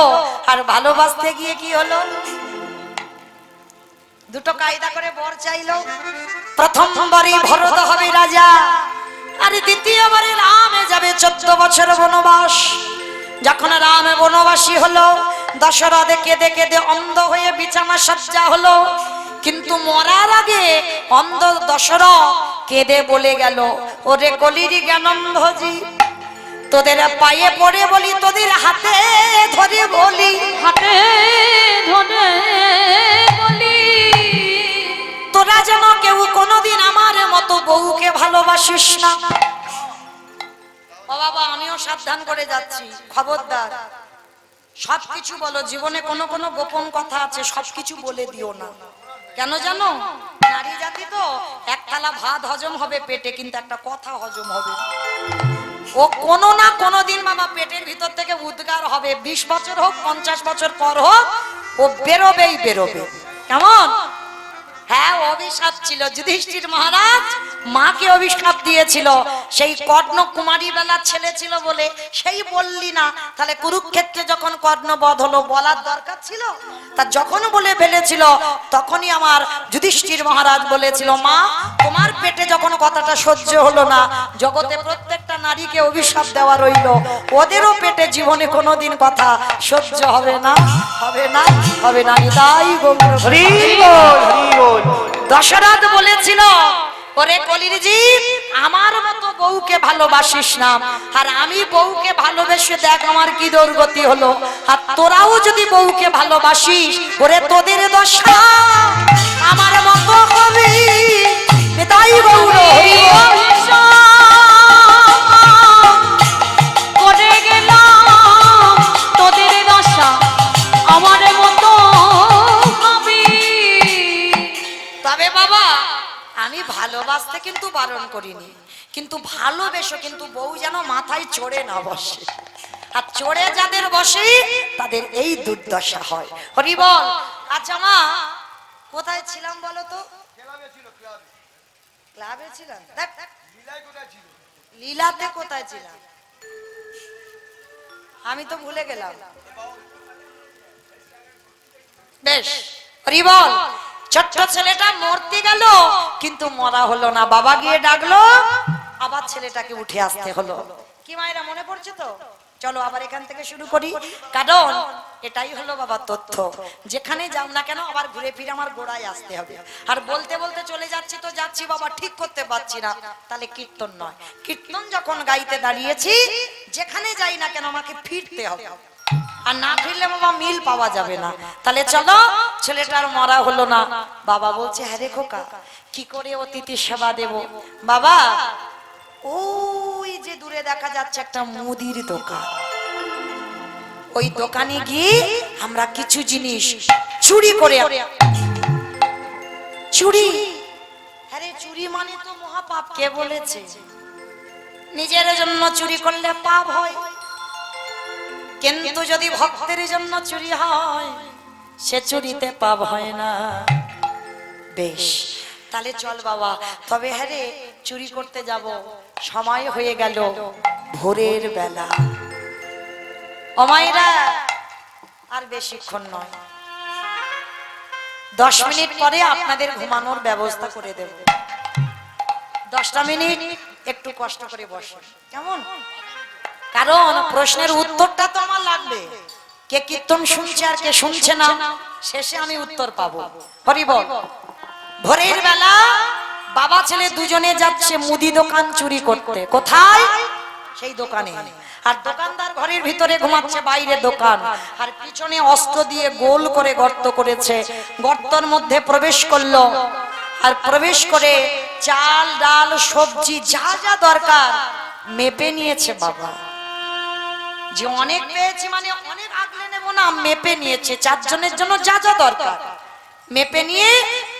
আর ভালোবাসতে গিয়ে কি হলো, দুটো কায়দা করে বর চাইলো। প্রথমবারই ভরত হবে রাজা, আর দ্বিতীয়বারে রামে যাবে 14 বছর বনবাস। যখন রাম বনবাসী হলো, দশরথ কেঁদে কেঁদে অন্ধ হয়ে বিছানা সজ্জা হলো। কিন্তু মরার আগে অন্ধ দশরথ কেঁদে বলে গেল, ওরে কলির জ্ঞানম্ভজি, তোদের পায়ে পড়ে বলি, তোদের হাতে ধরে বলি, হাতে ধরে বলি, তোরা যেন কেউ কোনোদিন আমার মতো বউকে ভালোবাসিস না। ও বাবা, আমিও সাবধান করে যাচ্ছি, খবরদার। সবকিছু বলো, জীবনে কোনো কোনো গোপন কথা আছে, সবকিছু বলে দিও না। কেন জানো, নারী জাতি তো এক থালা ভাত হজম হবে পেটে, কিন্তু একটা কথা হজম হবে। ও কোনো না কোনো দিন বাবা পেটের ভিতর থেকে উদ্গার হবে, 20 বছর হোক 50 বছর পর হোক, ও বেরোবেই বেরোবে। কেমন? হ্যাঁ, অভিশাপ ছিল। যুধিষ্ঠির মহারাজ মাকে অভিশাপ দিয়েছিল, সেই কর্ণ কুমারী বেলার ছেলে ছিল বলে সেই বললি না। তাহলে কুরুক্ষেত্রে যখন কর্ণবধ হলো, বলার দরকার ছিল? তা যখন বলে ফেলেছিল, তখনই আমার যুধিষ্ঠির মহারাজ বলেছিল, মা তোমার পেটে যখন কথাটা সহ্য হলো না, জগতে প্রত্যেকটা নারীকে অভিশাপ দেওয়া রইল, ওদেরও পেটে জীবনে কোনোদিন কথা সহ্য হবে না, হবে না, হবে না। তাই হরি বল, হরি বল। দশরথ বলেছিল, ওরে কলির জীব, আমার মতো বউকে ভালোবাসিস না, আর আমি বউকে ভালোবেসে দেখ আমার কি দুর্গতি হলো। আর তোরাও যদি বউকে ভালোবাসিস, ওরে তোদের দশা আমার মতো হবে। তাই বউর হরি বল। করে গেলাম তোদের দশা আমার মতো হবে। তবে বাবা, আমি ভালোবাসতে কিন্তু বারণ করিনি, কিন্তু ভালোবেসো, কিন্তু বউ যেন মাথায় চড়ে না বসে। আর চড়ে যাদের বসে তাদের এই দুর্দশা হয়। হরি বল। আচ্ছা মা, কোথায় ছিলাম বলো তো? ক্লাবে ছিলাম। দেখ, লীলাতে কোথায় ছিলাম আমি তো ভুলে গেলাম। বেশ, হরি বল। ছোট্ট ছেলেটা মরতে গেল, কিন্তু মরা হলো না। বাবা গিয়ে ডাকলো, আবার ছেলেটাকে উঠে আসতে হলো। কি মায়েরা মনে পড়ছে তো? চলো আবার এখান থেকে শুরু করি, কারণ এটাই হলো বাবা তথ্য। যেখানে যাও না কেন আবার ঘুরে ফিরে আমার গোড়ায় আসতে হবে। আর বলতে বলতে চলে যাচ্ছি তো যাচ্ছি বাবা, ঠিক করতে পারছি না, তাহলে কীর্তন নয়। কীর্তন যখন গাইতে দাঁড়িয়েছি, যেখানে যাই না কেন আমাকে ফিরতে হবে, আর না ফিরলে বাবা মিল পাওয়া যাবে না। তাহলে চলো, ছেলেটার মরা হলো না। বাবা বলছে, হ্যাঁ রে খোকা, কি করে অতিথি সেবা দেব? বাবা, ওই যে দূরে দেখা যাচ্ছে একটা মুদির দোকান, ওই দোকানে গিয়ে আমরা কিছু জিনিস চুরি করে। চুরি? আরে চুরি মানে তো মহাপাপ। কে বলেছে? নিজের জন্য চুরি করলে পাপ হয়, কিন্তু যদি ভক্তের জন্য চুরি হয়, সে চুরিতে পাপ হয় না। বেশ, তাহলে চল বাবা। তবে হ্যাঁ রে, চুরি করতে যাব, সময় হয়ে গেল ভোরের বেলা। ও মায়েরা, আর বেশিক্ষণ নয়, 10 মিনিট পরে আপনাদের ঘুমানোর ব্যবস্থা করে দেব। 10টা মিনিট একটু কষ্ট করে বসে, কেমন? কারণ প্রশ্নের উত্তরটা তো আমার লাগবে। কে কীর্তন শুনছে আর কে শুনছে না, শেষে আমি উত্তর পাবো। হরি বল। ভোরের বেলা বাবা ছেলে দুজনে যাচ্ছে মুদি দোকান চুরি করতে। কোথায়? সেই দোকানে। আর দোকানদার ঘরের ভিতরে ঘুমাচ্ছে, বাইরে দোকান। আর পিছনে অস্ত্র দিয়ে গোল করে গর্ত করেছে, গর্তর মধ্যে প্রবেশ করলো। আর প্রবেশ করে চাল ডাল সবজি যা যা দরকার মেপে নিয়েছে বাবা। যে অনেক পেয়েছি মানে অনেক আগলে নেব না, মেপে নিয়েছে 4 জনের জন্য যা যা দরকার। মেপে নিয়ে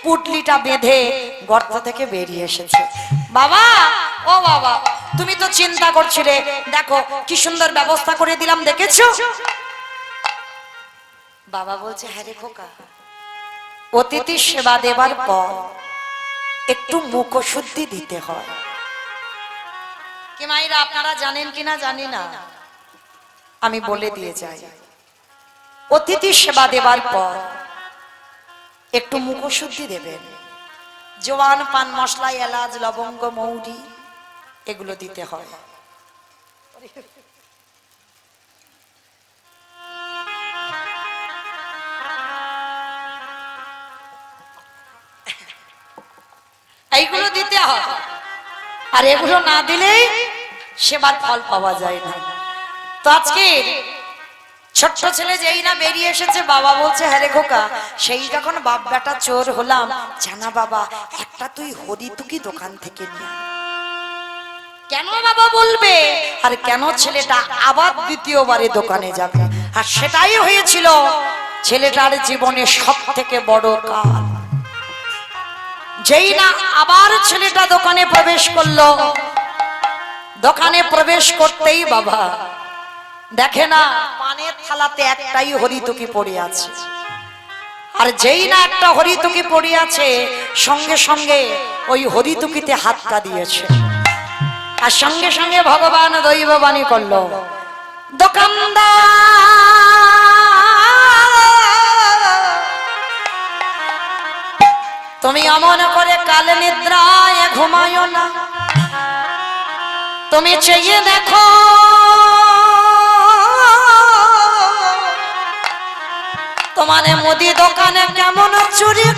পুটলিটা বেঁধে গর্ত থেকে বেরিয়ে এসেছে। বাবা, ও বাবা, তুমি তো চিন্তা করছিলে, দেখো কি সুন্দর ব্যবস্থা করে দিলাম, দেখেছো? বাবা বলছে, হ্যাঁ রে খোকা, অতিথি সেবা দেবার পর একটু মুখশুদ্ধি দিতে হয়। কি মাইরা, আপনারা জানেন কিনা জানি না, আমি বলে দিয়ে যাই। অতিথি সেবা দেবার পর একটু মুখশুদ্ধি দেবেন। জোয়ান, পান মশলা, এলাচ, লবঙ্গ, মৌরি এগুলো দিতে হয়। এইগুলো দিতে হয়, আর এগুলো না দিলেই সেবার ফল পাওয়া যায় না। তো আজকে ছোট্ট ছেলে যেই না বেরিয়ে এসেছে, বাবা বলছে, হ্যাঁ রে খোকা, সেই যখন বাপ বেটা চোর হলাম, জানা বাবা, একটা তুই হরিতুকি দোকান থেকে নিয়ে আয়। কেন বাবা বলবে, আর কেন ছেলেটা আবার দ্বিতীয়বারে দোকানে যাবে? আর সেটাই হয়েছিল ছেলেটার জীবনে সব থেকে বড় কাল। যেই না আবার ছেলেটা দোকানে প্রবেশ করলো, দোকানে প্রবেশ করতেই বাবা দেখে না পানের থালাতে একটাই হরিতুকি পড়ে আছে। আর যেই না একটা হরিতুকি পড়ে আছে, সঙ্গে সঙ্গে ওই হরিতুকিতে হাতটা দিয়েছে, আর সঙ্গে সঙ্গে ভগবান দৈববাণী করলো, দোকানদার তুমি অমন করে কাল নিদ্রায় ঘুমায়ো না, তুমি চেয়ে দেখো তোমার মুদি দোকানে কেমন চুরি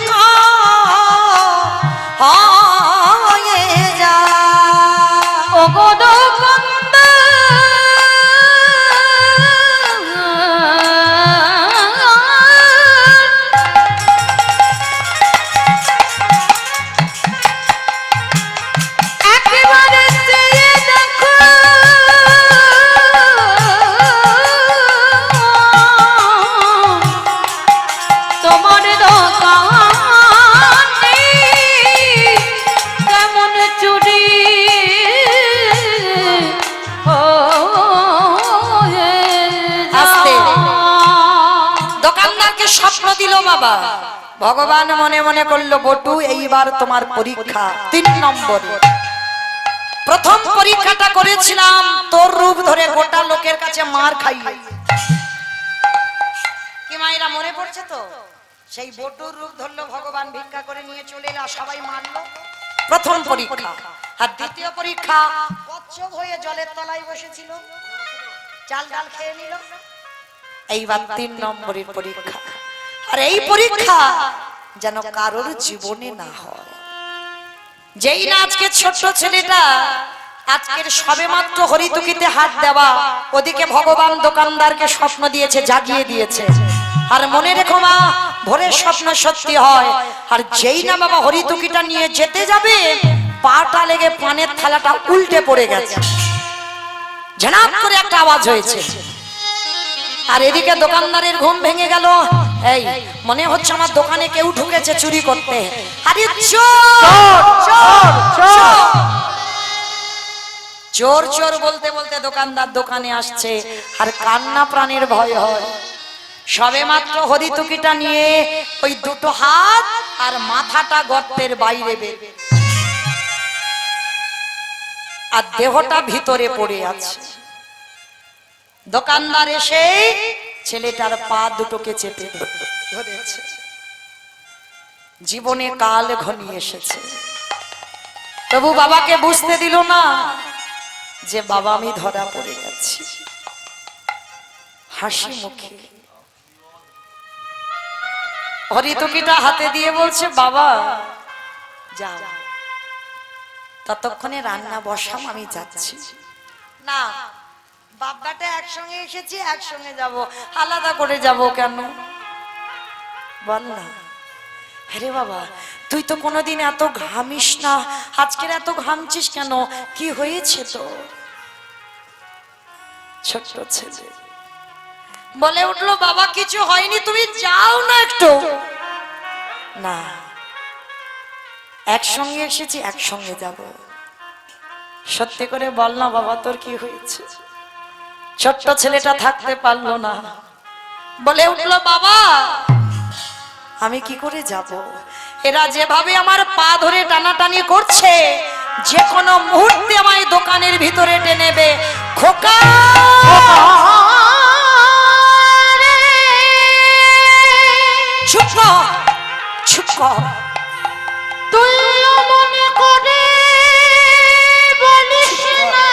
হয়ে যায়। ও গো দোকানদার, একেবারে চেয়ে দেখো তোমার দোকানে কেমন চুরি হয়ে আস্তে। যায়। দোকানদারকে স্বপ্ন দিল বাবা, ভগবান মনে মনে করলো, বটু এইবার তোমার পরীক্ষা 3 নম্বরে। প্রথম পরীক্ষাটা করেছিলাম তোর রূপ ধরে গোটা লোকের কাছে মার খাইয়ে। কি মায়েরা মনে পড়ছে তো? সেই বটুর রূপ ধরলো ভগবান, ভিক্ষা করে নিয়ে চলে এলো, সবাই মারলো। প্রথম পরীক্ষা। আর দ্বিতীয় পরীক্ষা, কচ্ছপ হয়ে জলের তলায় বসেছিল, চাল ডাল খেয়ে নিল। এইবার 3 নম্বরের পরীক্ষা। আর এই পরীক্ষা যেন কারোর জীবনে না হয়। যেই না আজকে ছোট্ট ছেলেটা আজকের সবে মাত্র হরিতুকিতে হাত দেওয়া, ওদিকে ভগবান দোকানদারকে স্বপ্ন দিয়েছে, জাগিয়ে দিয়েছে। আর মনে রেখো মা, ভোরের স্বপ্ন সত্যি হয়। আর যেই না বাবা হরিতুকিটা নিয়ে যেতে যাবে, পাটা লেগে পানের থালাটা উল্টে পড়ে গেছে, ঝনাপ করে একটা আওয়াজ হয়েছে। আর এদিকে দোকানদারের ঘুম ভেঙে গেল, এই মনে হচ্ছে আমার দোকানে কেউ ঢুকেছে চুরি করতে। আরে চোর চোর চোর চোর চোর বলতে বলতে দোকানদার দোকানে আসছে, আর কান্না প্রাণের ভয় হয়। সবে মাত্র হরিতুকিটা নিয়ে ওই দুটো হাত আর মাথাটা গর্তের বাইরে বের, আর দেহটা ভিতরে পড়ে আছে। দোকানদার এসে ছেলেটার পা দুটোকে চেপে ধরেছে। জীবনে কাল ঘনিয়ে এসেছে, তবু বাবাকে বুঝতে দিল না যে বাবা আমি ধরা পড়ে গেছি। হাসি মুখে হরিতুকিটা হাতে দিয়ে বলছে, বাবা যাও, ততক্ষণে রান্না বসাম, আমি যাচ্ছি। না, বাবাটা একসঙ্গে এসেছি, একসঙ্গে যাব, আলাদা করে যাব কেন বল না। আরে বাবা, তুই তো কোনোদিন এত ঘামিস না, আজকের এত ঘামছিস কেন? কি হয়েছে তো? ছোট্ট ছেলে বলে উঠলো, বাবা কিছু হয়নি, তুমি যাও না একটু। না, একসঙ্গে এসেছি, একসঙ্গে যাব। সত্যি করে বল না বাবা, তোর কি হয়েছে? ছোট্ট ছেলেটা থাকতে পারলো না, বলে উঠলো, বাবা আমি কি করে যাব? এরা যেভাবে আমার পা ধরে টানাটানি করছে, যে কোনো মুহূর্তে আমায় দোকানের ভিতরে টেনে নেবে। খোকা চুপ কর, চুপ কর। তুই মনে করে বলিস না,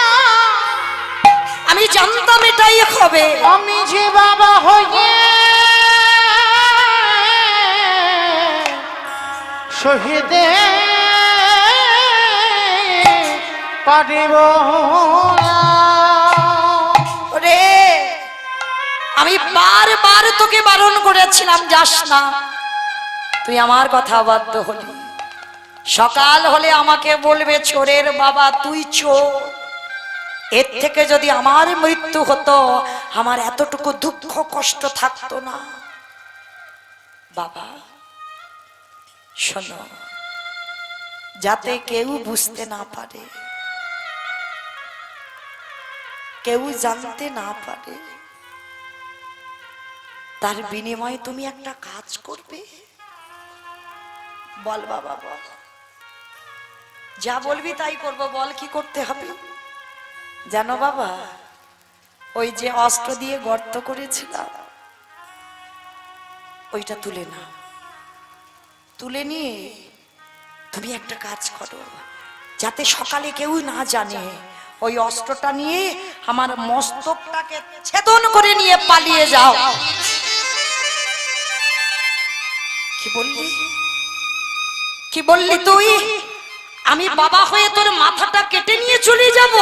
আমি জানতাম এটাই হবে। আমি যে বাবা হয়ে শহীদে পারিব না। ওরে আমি বারবার তোকে বারণ করেছিলাম যাস না, তুই আমার কথা বাধ্য হলি। সকাল হলে আমাকে বলবে চোরের বাবা তুই চোর। এর থেকে যদি আমার মৃত্যু হতো, আমার এতটুকু দুঃখ কষ্ট থাকতো না। বাবা শোনো, যাতে কেউ বুঝতে না পারে, কেউ জানতে না পারে, তার বিনিময়ে তুমি একটা কাজ করবে। বল বাবা বল, যা বলবি তাই করব, বল কি করতে হবে? জানো বাবা, ওই যে অস্ত্র দিয়ে গর্ত করেছিলাম, ওইটা তুলে না, তুলে নিয়ে তুমি একটা কাজ করো, যাতে সকালে কেউ না জানে। ওই অস্ত্রটা নিয়ে আমার মস্তকটাকে ছেদন করে নিয়ে পালিয়ে যাও। কি বললি? কি বললি তুই? আমি বাবা হয়ে তোর মাথাটা কেটে নিয়ে চলে যাব?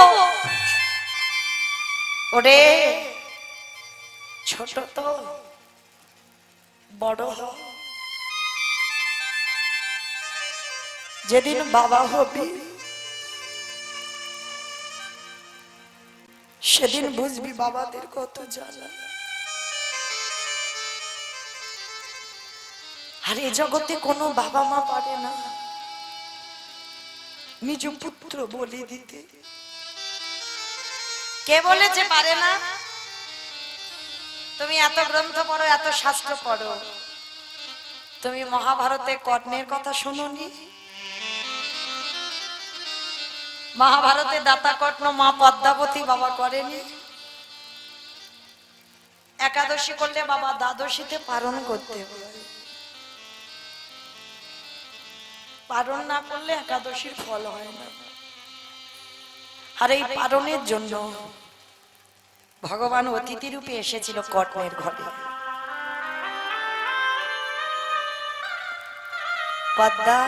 ওরে ছোট তো, বড় হ, যেদিন বাবা হবি সেদিন বুঝবি বাবাদের কত জ্বালা। আর এ জগতে কোনো বাবা মা পারে না নিজ পুত্র বলি দিতে। কে বলেছে পারে না? তুমি এত গ্রন্থ পড়ো, এত শাস্ত্র পড়ো, তুমি মহাভারতে কর্ণের কথা শোনোনি? মহাভারতে দাতা কর্ণ মা পদ্মাবতী বাবা করেনি? একাদশী করলে বাবা দ্বাদশীতে পালন করতে হবে, পালন না করলে একাদশীর ফল হয় না। আর এই পালনের জন্য ভগবান অতিথি রূপে এসেছিল কর্ণের ঘরে। পদ্মা,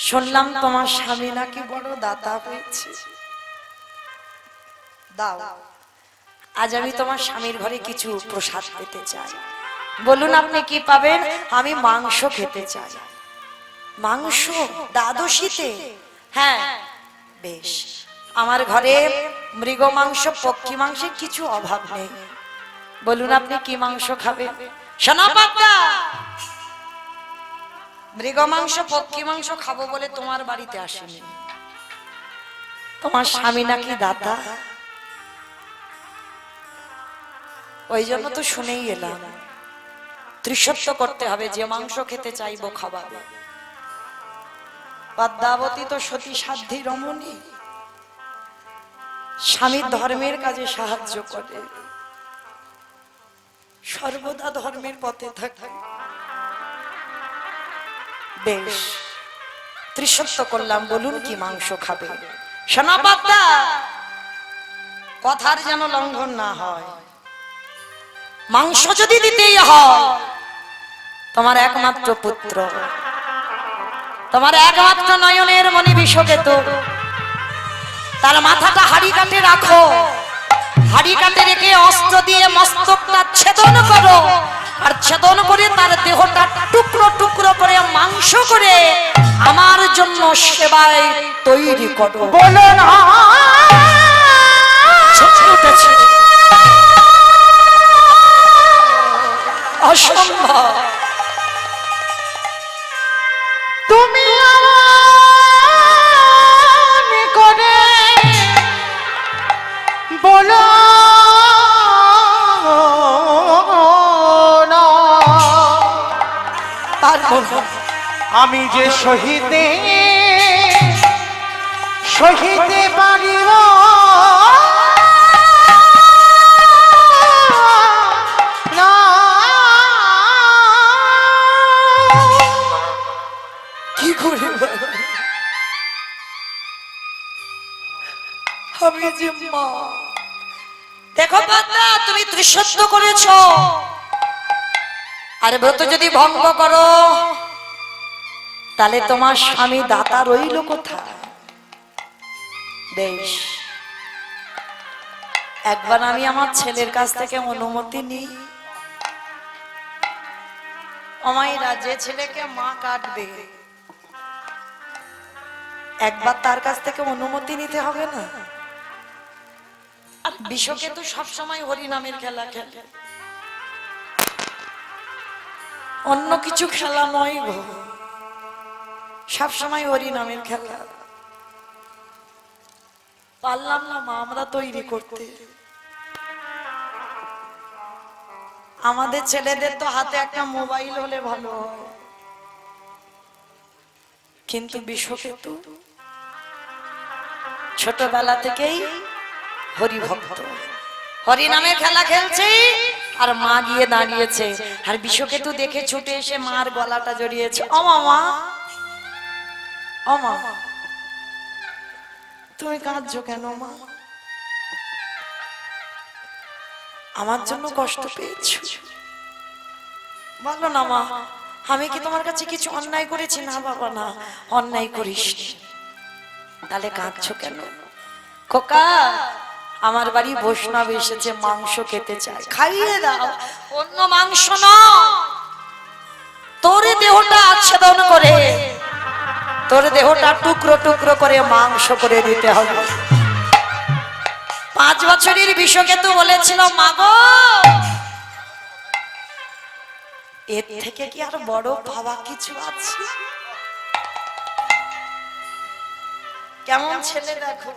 শুনলাম তোমার স্বামী নাকি বড় দাতা হয়েছে, দাও আজ আমি তোমার স্বামীর ঘরে কিছু প্রসাদ পেতে চাই। বলুন আপনি কি পাবেন? আমি মাংস খেতে চাই। মাংস দ্বাদশীতে? হ্যাঁ বেশ, আমার ঘরে মৃগ মাংস পক্ষী মাংসের কিছু অভাব নেই। বলুন আপনি কি মাংস খাবেন? শোনা পাত্তা, মৃগ মাংস পক্ষী মাংস খাবো বলে তোমার বাড়িতে আসেনি, তোমার স্বামী নাকি দাতা, ওই জন্য তো শুনেই এলাম। ত্রিসত্য করতে হবে, যে মাংস খেতে চাইবো খাওয়াবে। পদ্মাবতী তো সতী সাধ্যী রমণী, স্বামীর ধর্মের কাজে সাহায্য করে, সর্বদা ধর্মের পথে থাকে। বেশ, ত্রিসত্য করলাম। বলুন কি মাংস খাবে? শোনা পদ্মা, কথার যেন লঙ্ঘন না হয়। মাংস যদি দিতেই হয়, তোমার একমাত্র পুত্র, তোমার একমাত্র নয়নের মণি বিষকেতু, তার মাথাটা হাড়ি কাটে রাখো, হাড়ি কাটে রেখে অস্ত্র দিয়ে মস্তকটা ছেদন করো, আর ছেদন করে তার দেহটা টুকরো টুকরো করে মাংস করে আমার জন্য সেবায় তৈরি করো। বলো না উঠেছে অসম্ভব। তুমি আমার আমি যে শহীদে শহীদে পারিব না। কি করে আমি যে মা। দেখো বান্দা, তুমি ত্রিসত্য করেছো, আর ব্রত যদি ভঙ্গ করো তাহলে তোমার স্বামী দাতা রইল কোথায়? বেশ, একবার আমি আমার ছেলের কাছ থেকে অনুমতি নিই। অমাইরা, যে ছেলেকে মা কাটবে একবার তার কাছ থেকে অনুমতি নিতে হবে না? আর বিশ্বকে তো সবসময় হরিনামের খেলা খেলে, অন্য কিছু খেলা নয় গো, সবসময় হরিনামের খেলা। পারলাম না মা আমরা তৈরি করতে। আমাদের ছেলেদের তো হাতে একটা মোবাইল হলে ভালো হয়, কিন্তু বিশ্বকেতু ছোটবেলা থেকেই হরিভক্ত, হরিনামে খেলা খেলছে, আর মা গিয়ে দাঁড়িয়েছে, আর বিশ্বকেতু দেখে ছুটে এসে মার গলাটা জড়িয়েছে। ও মামা, ও মামা, তুমি কাঁদছো কেন মা? আমার জন্য কষ্ট পেয়েছো? বলো না মা, আমি কি তোমার কাছে কিছু অন্যায় করেছি? না বাবা না, অন্যায় করিস। তাহলে কাঁদছো কেন? খোকা, আমার বাড়ি বৈষ্ণব এসেছে, মাংস খেতে চায়, খাইয়ে দাও। অন্য মাংস না, তোর দেহটা আচ্ছাদন করে, তোর দেহটা টুকরো টুকরো করে মাংস করে দিতে হবে। 5 বছরের বিশ্বকেতু বলেছিল, মাগো এর থেকে কি আর বড় পাওয়া কিছু আছে? কেমন ছেলে দেখো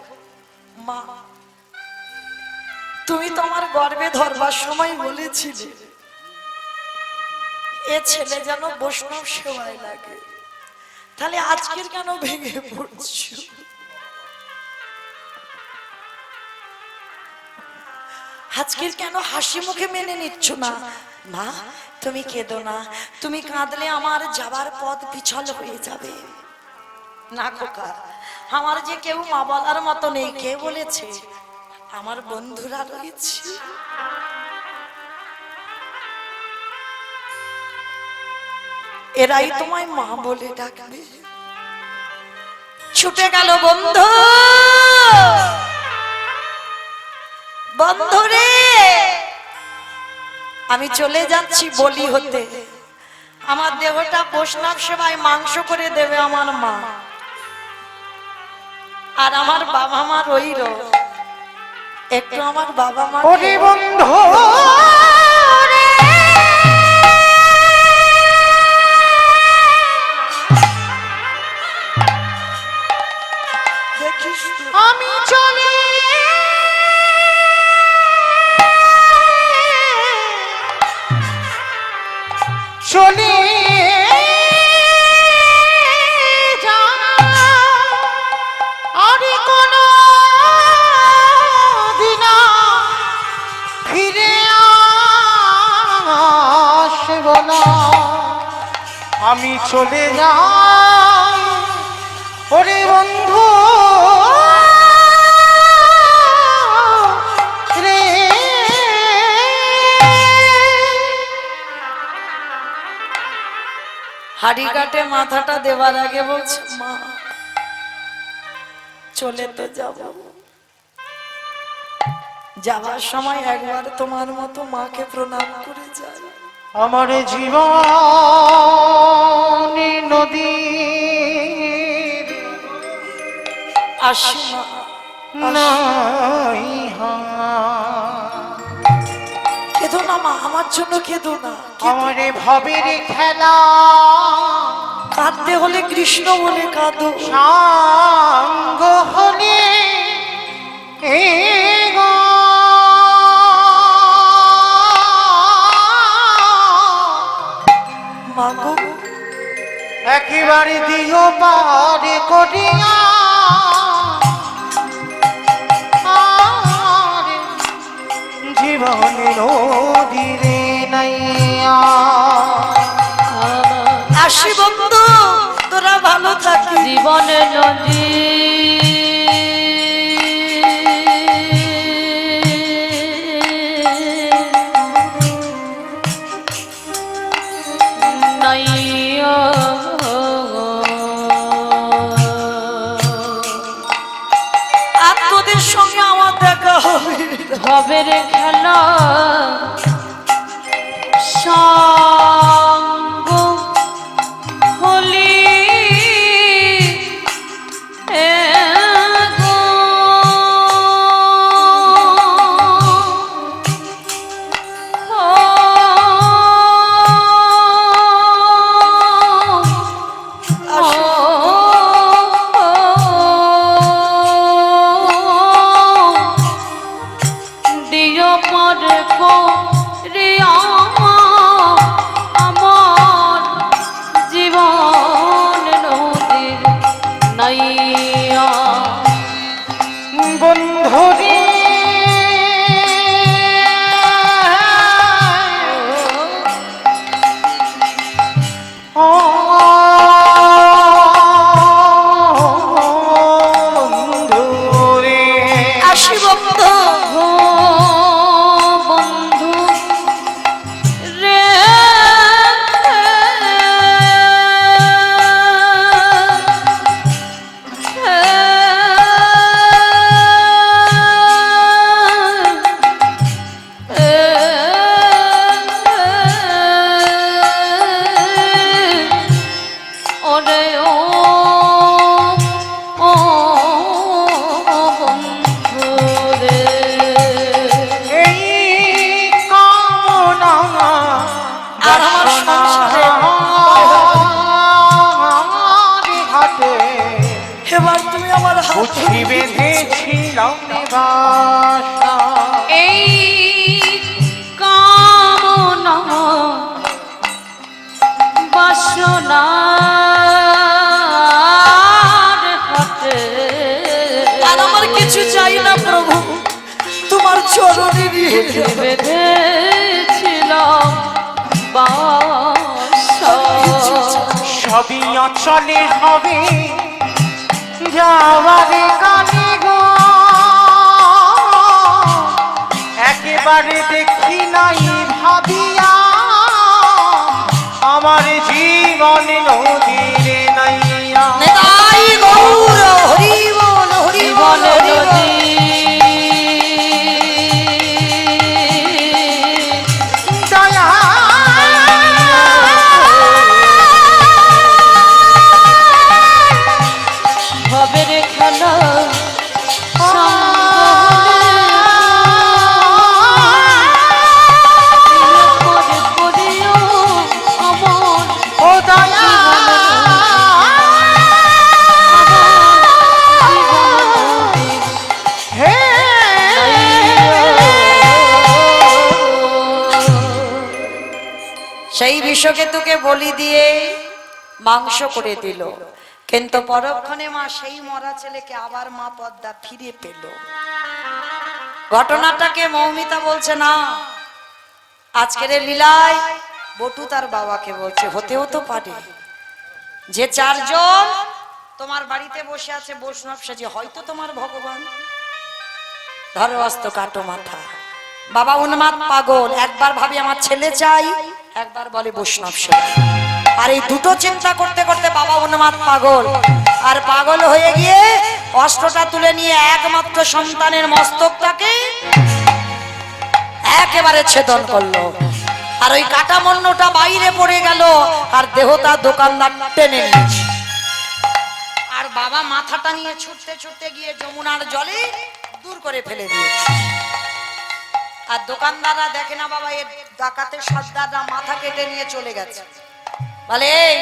মা, তুমি তোমার গর্ভে ধরবার সময় বলেছিলে এ ছেলে যেন বৈষ্ণব সেবায় লাগে, তাহলে আজকের কেন ভেঙে পড়ছো? আজকের কেন হাসি মুখে মেনে নিচ্ছ না? মা তুমি কেঁদো না, তুমি কাঁদলে আমার যাবার পথ পিছল হয়ে যাবে। না খোকা, আমার যে কেউ মা বলার মতো নেই। কে বলেছে? আমার বন্ধুরা রয়েছে। এরাই তোমায় মা বলে ডাকবে। ছুটে গেল বন্ধু, বন্ধু রে আমি চলে যাচ্ছি বলি হতে, আমার দেহটা বৈষ্ণব সেবায় মাংস করে দেবে আমার মা, আর আমার বাবা মা রইল, একটু আমার বাবা মা। ওরে বন্ধু দেখিস তো, আমি চলে চলে আমি চলে যাই ওরে বন্ধু রে। হাড়ি কাটে মাথাটা দেওয়ার আগে বলছে, মা চলে তো যাব, যাওয়ার সময় একবার তোমার মতো মাকে প্রণাম করে যাই। আমার জীবন নদী আসি মা, নাই কেঁদো না মা, আমার জন্য কেঁদো না। আমার ভবের খেলা কাঁদতে হলে কৃষ্ণ বলে কাঁদো। সাঙ্গ হলে এ গো মাগো একবারে দিও পারে করিয়া আর জীবনে নদীরে নাইয়া। আসি বন্ধু, তোরা ভালো থাকিস। জীবনে নদী নাইয়া। আর তোদের সঙ্গে আমার দেখা হবে। হবে রে খেলা সঙ্গ হলি গো। দিও পরে করিয়া আমার জীবন নদীর নাইয়া। বন্ধুরে ও বন্ধুরে আসি বন্ধু। ও বন্ধু রে ওরে ও বন্ধু রে। এই কামনা আর আমার সংসারে ঘাটে এবার তুমি আমার হাত উঠি বেঁধেছিলাম বাসা। এই কামনা বাসনার হাতে আর আমার কিছু চাই না প্রভু, তোমার চরণে নিয়ে যাও। বেঁধেছিলাম বাসা। সবই অচলে হবে যাওয়ারে কানে গো, একেবারে দেখি নাই ভাবিয়া আমার জীবন নদীরে নাইয়া। নেতাই গৌর হরি বল, হরি বল, জীবনে হরি বল। নদী দয়া হবে রে খেলা ও দয়া হে সেই বিষকেতুকে বলি দিয়ে মাংস করে দিল, কিন্তু পরক্ষণে মা সেই মরা ছেলেকে আবার মা পদ্মা ফিরে পেল। ঘটনাটাকে মৌমিতা বলছে না, আজকের এই লীলায় বটু তার বাবাকে বলছে হতেও তো পারে যে চারজন তোমার বাড়িতে বসে আছে বৈষ্ণব সেজে, হয়তো তোমার ভগবান। ধরো অস্ত কাটো মাথা। বাবা উন্মাদ পাগল, একবার ভাবি আমার ছেলে চাই, একবার বলে বৈষ্ণব সেবা। আর এই দুটো চিন্তা করতে করতে বাবা উন্মাদ পাগল, আর পাগল হয়ে গিয়ে অস্ত্রটা তুলে নিয়ে একমাত্র সন্তানের মস্তকটাকে একেবারে ছেদন করলো। আর ওই কাটা মন্নটা বাইরে পড়ে গেল, আর দেহটা দোকানদার টেনে নিয়েছে। আর বাবা মাথাটা নিয়ে ছুটতে ছুটতে গিয়ে যমুনার জলে দূর করে ফেলে দিয়েছে। আর দোকানদাররা দেখে না বাবা এর ডাকাতের সর্দাররা মাথা কেটে নিয়ে চলে গেছে। বলে এই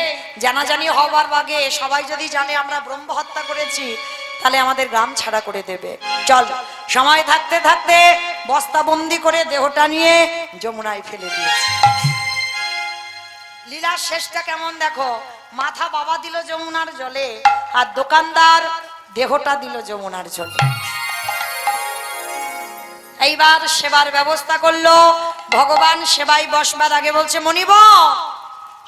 জানাজানি হবার আগে সবাই যদি জানে আমরা ব্রহ্ম হত্যা করেছি, তাহলে আমাদের গ্রাম ছাড়া করে দেবে। চল, সময় থাকতে থাকতে বস্তাবন্দি করে দেহটা নিয়ে যমুনায় ফেলে দিয়েছে। লীলার শেষটা কেমন দেখো, মাথা বাবা দিল যমুনার জলে, আর দোকানদার দেহটা দিল যমুনার জলে। এইবার সেবার ব্যবস্থা করলো ভগবান। সেবাই বসবার আগে বলছে, মনিব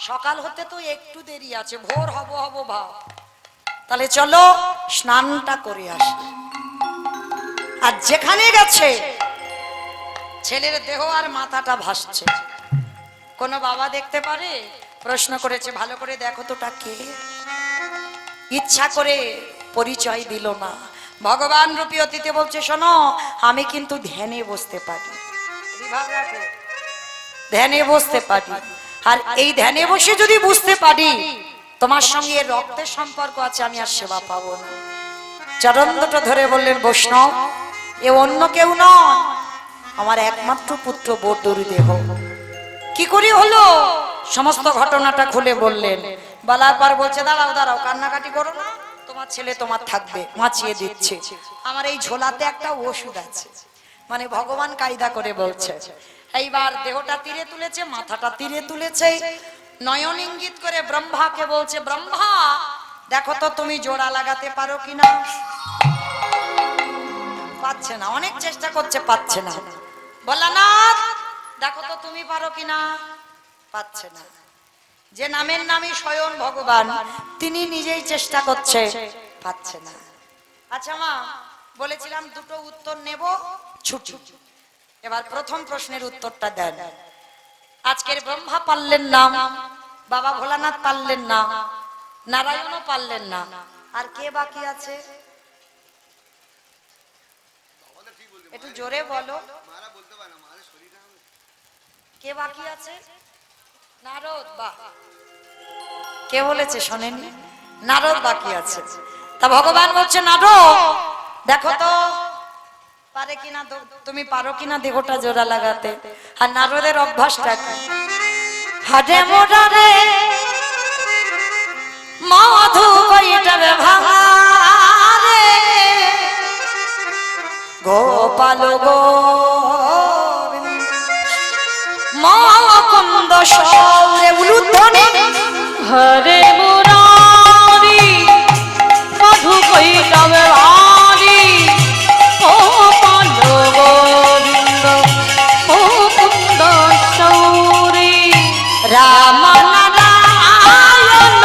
সকাল হতে তো একটু দেরি আছে, ভোর হব হব ভাব, তাহলে চলো স্নানটা করে আসি। আর যেখানে গেছে ছেলের দেহ আর মাথাটা ভাসছে, কোনো বাবা দেখতে পারে? প্রশ্ন করেছে, ভালো করে দেখো তোটা কে। ইচ্ছা করে পরিচয় দিল না। ভগবান রূপী অতীতে বলছে, শোনো আমি কিন্তু ধ্যানে বসতে পারি, বিভাগ রাখো, ধ্যানে বসতে পারি। আর এই ধ্যানে বসে যদি বুঝতে পারি তোমার সঙ্গে রক্তের সম্পর্ক আছে, আমি আর সেবা পাবো না। চরণ দুটো ধরে বললেন, বৈষ্ণব এ অন্য কেউ নয়, আমার একমাত্র পুত্র বটুর দেহ। কি করে হলো সমস্ত ঘটনাটা খুলে বললেন। বলার পর বলছে, দাঁড়াও দাঁড়াও, কান্নাকাটি করো না, তোমার ছেলে তোমার থাকবে, বাঁচিয়ে দিচ্ছে। আমার এই ঝোলাতে একটা ওষুধ আছে। মানে ভগবান কায়দা করে বলছে। এইবার দেহটা তীরে তুলেছে, মাথাটা তীরে তুলেছে, নয়ন ইঙ্গিত করে ব্রহ্মাকে বলছে, ব্রহ্মা দেখো তো তুমি জোড়া লাগাতে পারো কিনা। পাচ্ছে না, অনেক চেষ্টা করছে, পাচ্ছে না। ভোলানাথ দেখো তো তুমি পারো কিনা, পাচ্ছে না। যে নামের নামই স্বয়ং ভগবান, তিনি নিজেই চেষ্টা করছে, পাচ্ছে না। আচ্ছা মা, বলেছিলাম দুটো উত্তর নেব, ছুটি। এবার প্রথম প্রশ্নের উত্তরটা দেন। আজকের ব্রহ্মা পারলেন না, বাবা ভোলানাথ পারলেন না, নারায়ণও পারলেন না, আর কে বাকি আছে? একটু জোরে বলো, কে বাকি আছে? নারদ। বাহ, কে বলেছে শোনেনি? নারদ বাকি আছে। তা ভগবান বলছে, নারদ দেখো তো পারে কিনা, তুমি পারো কিনা দেহটা জোড়া লাগাতে। আর নারদের অভ্যাসটা কি? হাডে মোড়ারে মধু কইটাবে ভাঙারে, গোপাল গো মুকুন্দ সৌরে উলুধ্বনি, হরে মুরারি মধু কৈতবে ভারি, ও পাল গোবিন্দ মুকুন্দ সৌরি। রাম নারায়ণ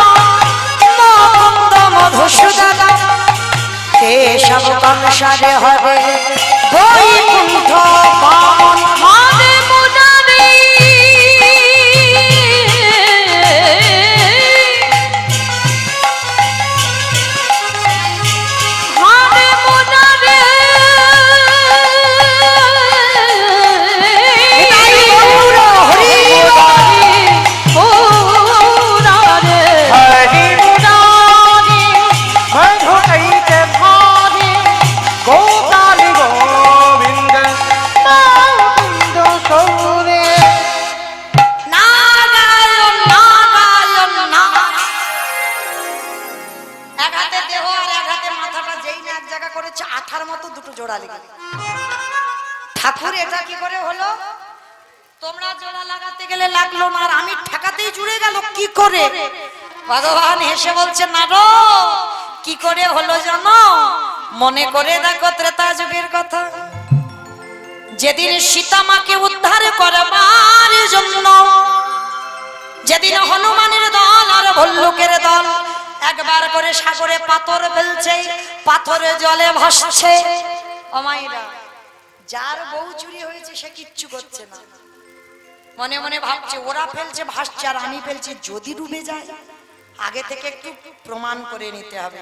মুকুন্দ মধুসূদন, কেশব কংসারে হরে বৈকুণ্ঠ বামন। হরে মুরারি হরে মুরারি হরি মুরারি মধু কইতে ভারি, গোপাল গোবিন্দ মুকুন্দ সৌরে। নারায়ণ নারায়ণ নারায়ণ। এক হাতে দেহ আর এক হাতে মাথাটা যেই না এক জায়গা করেছে, আঠার মতো দুটো জোড়া লেগে। ঠাকুর এটা কি করে হলো? তোমরা জোড়া লাগাতে গেলে লাগলো না, আর আমি ঠেকাতেই জুড়ে গেল কি করে? ভগবান হেসে বলছে, নারো কি করে হলো জানো? মনে করে দেখো ত্রেতা যুগের কথা, যেদিন সীতা মাকে উদ্ধার করবার জন্য, যেদিন হনুমানের দল আর ভল্লুকের দল একবার করে সাগরে পাথর ফেলছে, পাথরে জলে ভাসছে। ও মাইরা, যার বউ চুরি হয়েছে সে কিচ্ছু করছে না, মনে মনে ভাবছে ওরা ফেলছে ভাসছে আর আমি ফেলছি, যদি ডুবে যায় আগে থেকে একটু প্রমাণ করে নিতে হবে।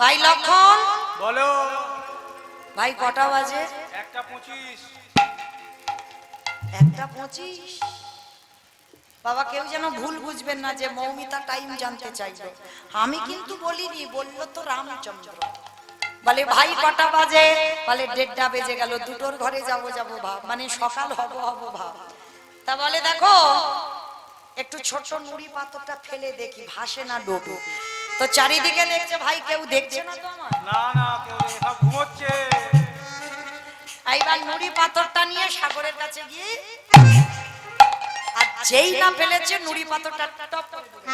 ভাই লক্ষণ বলো। ভাই কটা বাজে? 1:25। 1:25। বাবা কেউ যেন ভুল বুঝবেন না যে মৌমিতা টাইম জানতে চাইলো, আমি কিন্তু বলিনি, বললো তো রামচন্দ্র। বলে ভাই কটা বাজে? বলে 1:30 বেজে গেল, দুটোর ঘরে যাবো যাবো ভাব, মানে সকাল হবো হবো ভাব। তা বলে দেখো একটু ছোট নুড়ি পাথরটা ফেলে দেখি ভাসে না ডোবে। তো চারিদিকে দেখছে, ভাই কেউ দেখছে না তো আমার। না না, কেউ নেই, সব ঘুমোচ্ছে। এইবার নুড়ি পাথরটা নিয়ে সাগরের কাছে গিয়ে, আর যেই না ফেলেছে নুড়ি পাথরটা টপ করে দিল।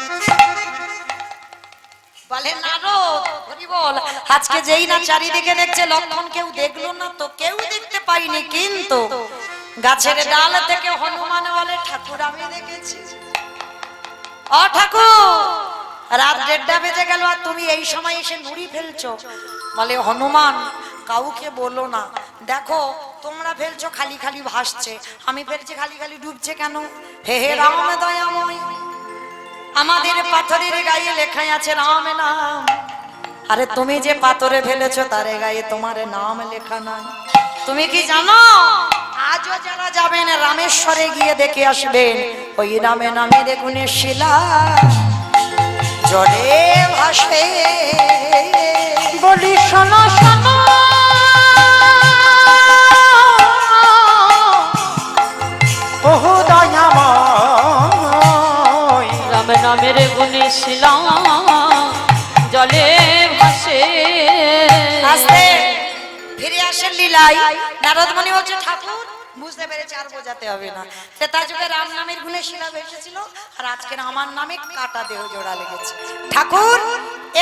বলে নারদ হরি বল, আজকে যেই না চারিদিকে দেখছে লক্ষণ, কেউ দেখলো না তো, কেউ দেখতে পাইনি, কিন্তু গাছের ডাল থেকে হনুমান বলে ঠাকুর আমি দেখেছি। ও ঠাকুর, রাত 1:30 বেজে গেল আর তুমি এই সময় এসে নুড়ি ফেলছো। বলে হনুমান কাউকে বলো না, দেখো তোমরা ফেলছো খালি খালি ভাসছে, আমি ফেলছি খালি খালি ডুবছে কেন? হে হে রাম দয়াময়, আমাদের পাথরের গায়ে লেখা আছে রাম নাম, আরে তুমি যে পাথরে ফেলেছো তার গায়ে তোমার নাম লেখা নাই। তুমি কি জানো আজও যারা যাবেন রামেশ্বরে গিয়ে দেখে আসবেন, ওই রামে নামের গুণের শিলা জলে ভাসে। বলি শোনো শোনো, ওহো দয়াময়, রাম নামের গুণে শিলা জলে ভাসে। আস্তে ফিরে আসেন লীলাই। নারদ মুনি বলছে ঠাকুর বুঝতে পেরেছে, আর বোঝাতে হবে না। ত্রেতা যুগে রাম নামের গুণে শিলা ভেসেছিল, আর আজকে আমার নামে কাটা দেহ জোড়া লেগেছে। ঠাকুর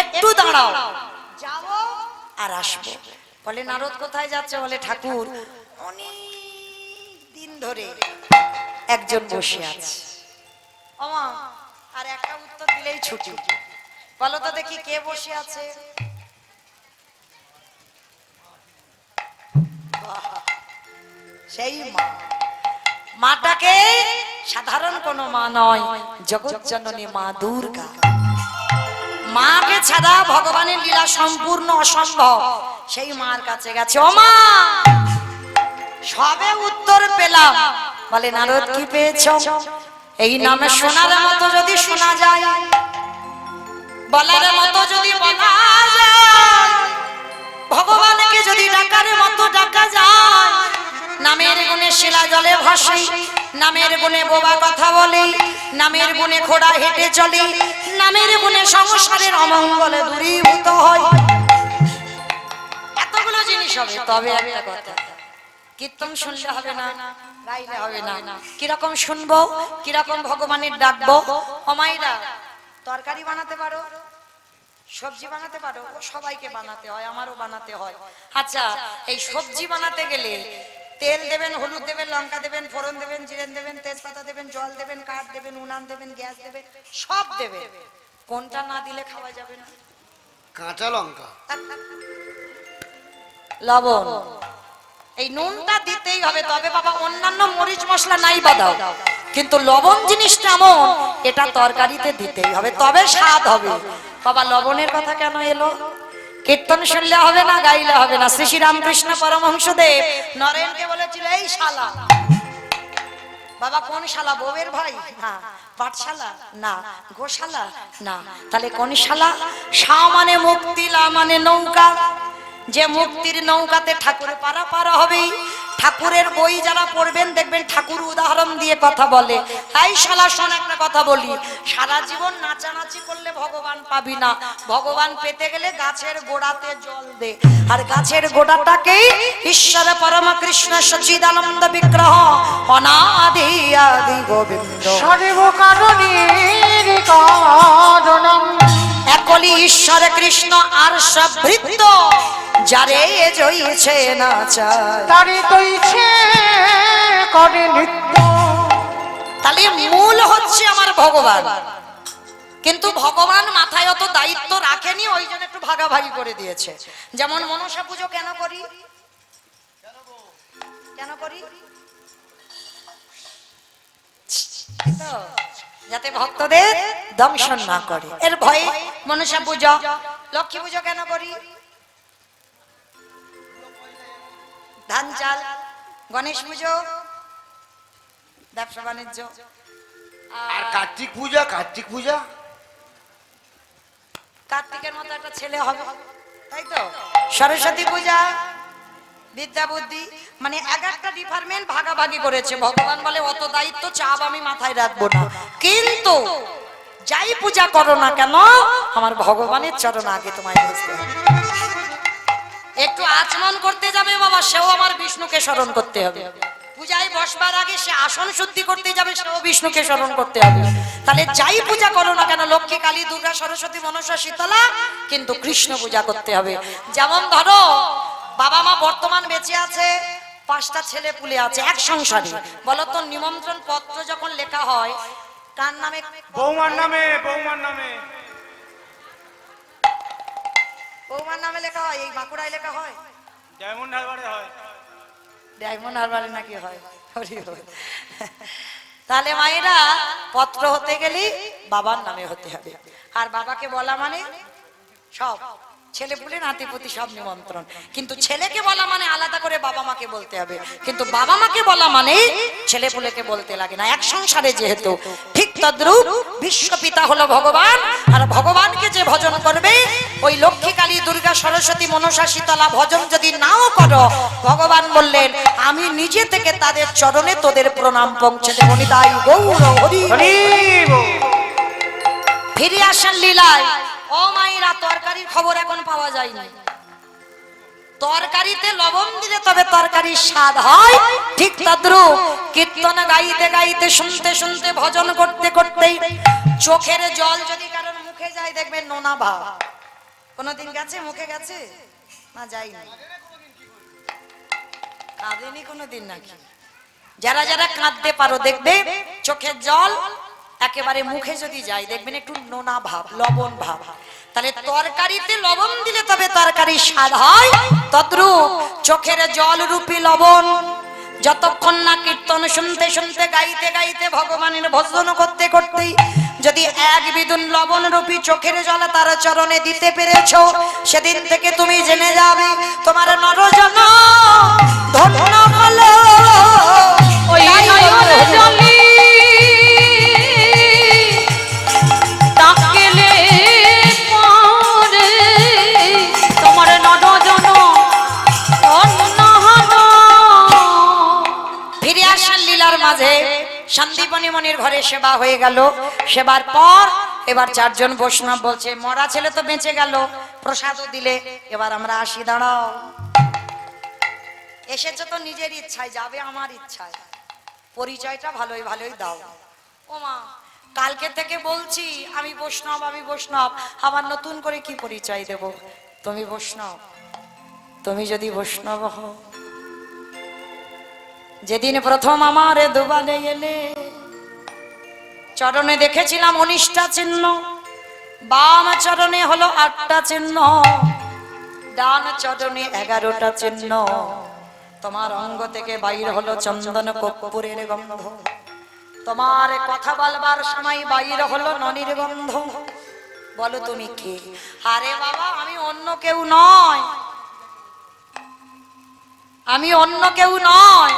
একটু দাঁড়াও, যাবো আর আসবো। বলে নারদ কোথায় যাচ্ছে? বলে ঠাকুর অনেক দিন ধরে একজন বসে আছে। ওমা, আর একটা উত্তর দিলেই ছুটি। বলো তো দেখি কে বসে আছে? সেই মা। মাটাকে সাধারণ কোনো মা নয়, জগৎ জননী মা দুর্গা। মাকে ছাড়া ভগবানের লীলা সম্পূর্ণ অসম্ভব। সেই মার কাছে গেছে। ও মা, সবে উত্তর পেলাম। বলে নারদ কি পেয়েছো? এই নামে শোনার মতো যদি শোনা যায়, বলার মতো যদি বলা যায়, ভগবানকে যদি ডাকার মতো ডাকা যায়, নামের গুণে শিলা জলে ভাসে, নামের গুণে বোবা কথা বলে, নামের গুণে ঘোড়া হেঁটে চলে, নামের গুণে সংসারের অমঙ্গলে দূরীভূত হয়। এতগুলো জিনিস হবে, তবে একটা কথা, কীর্তন শুনলে হবে না, গাইলে হবে না। কিরকম শুনবো, কিরকম ভগবানের ডাকবো? অমাইরা তরকারি বানাতে পারো, সবজি বানাতে পারো? সবাইকে বানাতে হয়, আমারও বানাতে হয়। আচ্ছা, এই সবজি বানাতে গেলে তেল দেবেন, হলুদ দেবেন, লঙ্কা দেবেন, ফোড়ন দেবেন, জিরেন দেবেন, তেজপাতা দেবেন, জল দেবেন, কাঠ দেবেন, উনান দেবেন, গ্যাস দেবেন, সব দেবেন। কোনটা না দিলে খাওয়া যাবে না? কাঁচা লঙ্কা, লবণ, এই নুনটা দিতেই হবে। তবে বাবা অন্যান্য মরিচ মশলা নাই বাদাও, কিন্তু লবণ জিনিসটা এমন, এটা তরকারিতে দিতেই হবে, তবে স্বাদ হবে। বাবা লবণের কথা কেন এলো? কীর্তন শুনলে হবে না, গাইলে হবে না। শ্রী শ্রী রামকৃষ্ণ পরমহংসদেব নরেনকে বলেছিল, এই শালা। বাবা কোন শালা? বউয়ের ভাই না, পাঠশালা না, গোশালা না, তাহলে কোন শালা? শা মানে মুক্তি, লা মানে নৌকা। যে মুক্তির নৌকাতে ঠাকুর পারা হবে। ঠাকুরের বই যারা পড়বেন দেখবেন ঠাকুর উদাহরণ দিয়ে কথা বলে। তাই শালা শোন একটা কথা বলি, সারা জীবন নাচানাচি করলে ভগবান পাবি না। ভগবান পেতে গেলে গাছের গোড়াতে জল দে, আর গাছের গোড়াটাকে ঈশ্বর পরম কৃষ্ণ সচিদানন্দ বিগ্রহ অনাদি আদি গোবিন্দ সর্বকারণের কারণম, একলি ঈশ্বর কৃষ্ণ আর সবৃত্ত, যারে জয়ছে না চায় তারে তৈছে করে নিত্য। তাহলে মূল হচ্ছে আমার ভগবান, কিন্তু ভগবান মাথায় অত দায়িত্ব রাখেনি, ওই জন্য একটু ভাগাভাগি করে দিয়েছে। যেমন মনসা পুজো কেন করি? কেন করি? তো, যাতে ভক্তদের দংশন না করে, এর ভয়ে মনসা পুজো। লক্ষ্মী পুজো কেন করি? ধান চাল। গণেশ পুজো ব্যবসা বাণিজ্য। আর কার্তিক পূজা, কার্তিক পূজা কার্তিকের মতো একটা ছেলে হবে, তাই তো। সরস্বতী পূজা বিদ্যা বুদ্ধি, মানে এক একটা ডিপার্টমেন্ট ভাগাভাগি করেছে। ভগবান বলে অত দায়িত্ব চাপ আমি মাথায় রাখবো না, কিন্তু যাই পূজা করো না কেন আমার ভগবানের চরণ আগে তোমায় বুঝতে হবে। একটু আচমন করতে যাবে বাবা, সেও আমার বিষ্ণুকে স্মরণ করতে হবে। পূজায় বসবার আগে সে আসন শুদ্ধি করতে যাবে, সেও বিষ্ণুকে স্মরণ করতে হবে। তাহলে যাই পূজা করো না কেন, লক্ষ্মী, কালী, দুর্গা, সরস্বতী, মনসা, শীতলা, কিন্তু কৃষ্ণ পূজা করতে হবে। যেমন ধরো বাবা মা বর্তমান বেঁচে আছে, 5টা ছেলে পুলে আছে এক সংসারে, বলো তো নিমন্ত্রণ পত্র যখন লেখা হয় কার নামে? বৌমার নামে, বৌমার নামে। বৌমার নামে লেখা হয়? এই বাঁকুড়ায় লেখা হয়? ডায়মন্ড হারবারে হয়। ডায়মন্ড হারবারে নাকি হয়? হরি হরি। তাহলে মায়েরা পত্র হতে গেলে বাবার নামে হতে হবে। আর বাবাকে বলা মানে সব ছেলে পুলে নাতিপুতি সব নিমন্ত্রণ, কিন্তু ছেলেকে বলা মানে আলাদা করে বাবা মাকে বলতে হবে, কিন্তু বাবা মাকে বলা মানে ছেলে পুলেকে বলতে লাগে না, এক সংসারে যেহেতু। ঠিক তদ্রূপ বিশ্বপিতা হলো ভগবান, আর ভগবানকে যে ভজন করবে, ওই লক্ষ্মী, কালী, দুর্গা, সরস্বতী, মনসা, শীতলা ভজন যদি নাও করো, ভগবান বললেন আমি নিজে থেকে তাদের চরণে তোদের প্রণাম পৌঁছে দেব। নিতাই গৌর হরি। ফিরে আসেন লীলায়। ও মায়েরা, তরকারির খবর এখন পাওয়া যায় না। তরকারিতে লবণ দিলে তবে তরকারির স্বাদ হয়। ঠিক তদ্রূপ কীর্তন গাইতে গাইতে, শুনতে শুনতে, ভজন করতে করতেই চোখের জল যদি কারোর মুখে যায়, দেখবেন নোনা ভাব। কোনদিন গেছে মুখে? গেছে না? যায়নি? কাঁদেনি কোনদিন নাকি? যারা যারা কাঁদতে পারো দেখবে চোখের জল একেবারে মুখে যদি যায়, দেখবেন একটু নোনা ভাব, লবণ ভাব। তাহলে তরকারিতে লবণ দিলে তবে তরকারির স্বাদ হয়। তদ্রূপ চোখের জল রূপী লবণ যতক্ষণ না কীর্তন শুনতে শুনতে, গাইতে গাইতে, ভগবানের ভজন করতে করতে যদি এক বিদুন লবণ রূপী চোখের জল তার চরণে দিতে পেরেছো, সেদিন থেকে তুমি জেনে যাবে তোমার নরজন ধন্য হলো। ওই নয়নে জলে তাকেলে পরে তোমার নরজন ধন্য হলো। ফিরে আসেন লীলার মাঝে। সন্দীপনী মনির ঘরে সেবা হয়ে গেল। সেবার পর এবার 4 জন বৈষ্ণব বলছে মরা ছেলে তো বেঁচে গেল, প্রসাদও দিলে, এবার আমরা আসি। দাঁড়াও, এসেছো তো নিজের ইচ্ছায়, যাবে আমার ইচ্ছায়, পরিচয়টা ভালোই ভালোই দাও। ও মা, কালকে থেকে বলছি আমি বৈষ্ণব, আমি বৈষ্ণব, আবার নতুন করে কি পরিচয় দেব? তুমি বৈষ্ণব। তুমি যদি বৈষ্ণব হও, যেদিন প্রথম আমার দুবারে এলে, চরণে দেখেছিলাম 19টা চিহ্ন, বাম চরণে হলো 8টা চিহ্ন, ডান চরণে 11টা চিহ্ন। তোমার অঙ্গ থেকে বাইর হলো চন্দন কর্পূরের গন্ধ, তোমার কথা বলবার সময় বাইর হলো ননির গন্ধ। বলো তুমি কে? আরে বাবা, আমি অন্য কেউ নয়, আমি অন্য কেউ নয়,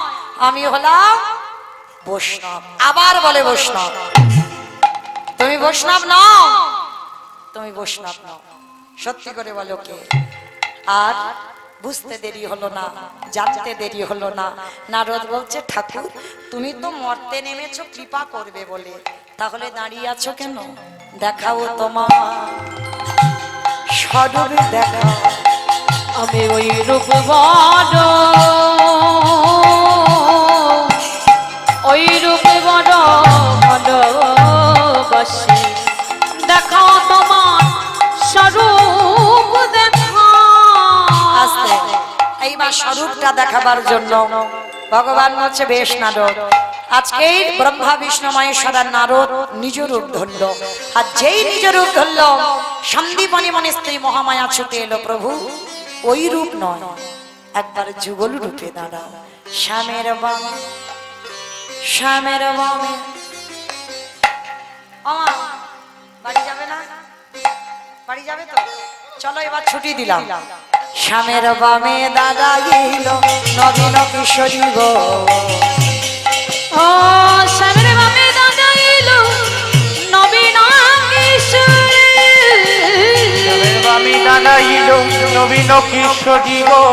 আমি হলাম বৈষ্ণব। আবার বলে বৈষ্ণব। তুমি বৈষ্ণব নও, তুমি বৈষ্ণব নও, সত্যি করে বলো কে? আর বুঝতে দেরি হলো না, জানতে দেরি হলো না। নারদ বলছে ঠাকুর তুমি তো মরতে নেমেছো কৃপা করবে বলে, তাহলে দাঁড়িয়ে আছো কেন? দেখাও তোমার স্বরূপ দেখাও। আমি ওই রূপ বড়, ওই রূপ বড় ভালোবাসি, দেখাও তোমার স্বরূপ দেখা। আস্তে এইবার স্বরূপটা দেখাবার জন্য ভগবান বলছে বেশ নারদ, আজকে ব্রহ্মা বিষ্ণু মহেশ্বর নারদ নিজ রূপ ধরল। আর যেই নিজ রূপ ধরল, সন্দীপনী মনে স্ত্রী মহামায়া ছুটে এলো। প্রভু ওই রূপ নয়, একবার যুগল রূপে দাঁড়াও। শ্যামের বামে, শ্যামের বামে। আমা বাড়ি যাবে না? বাড়ি যাবে তো? চলো এবার ছুটি দিলাম। শ্যামের বামে দাঁড়াইল নবীন কিশোরী গো, ও শ্যামের বামে দাঁড়াইল নবীন কিশোরী, আমি দাঁড়াইল নবীন কিশোরী গো।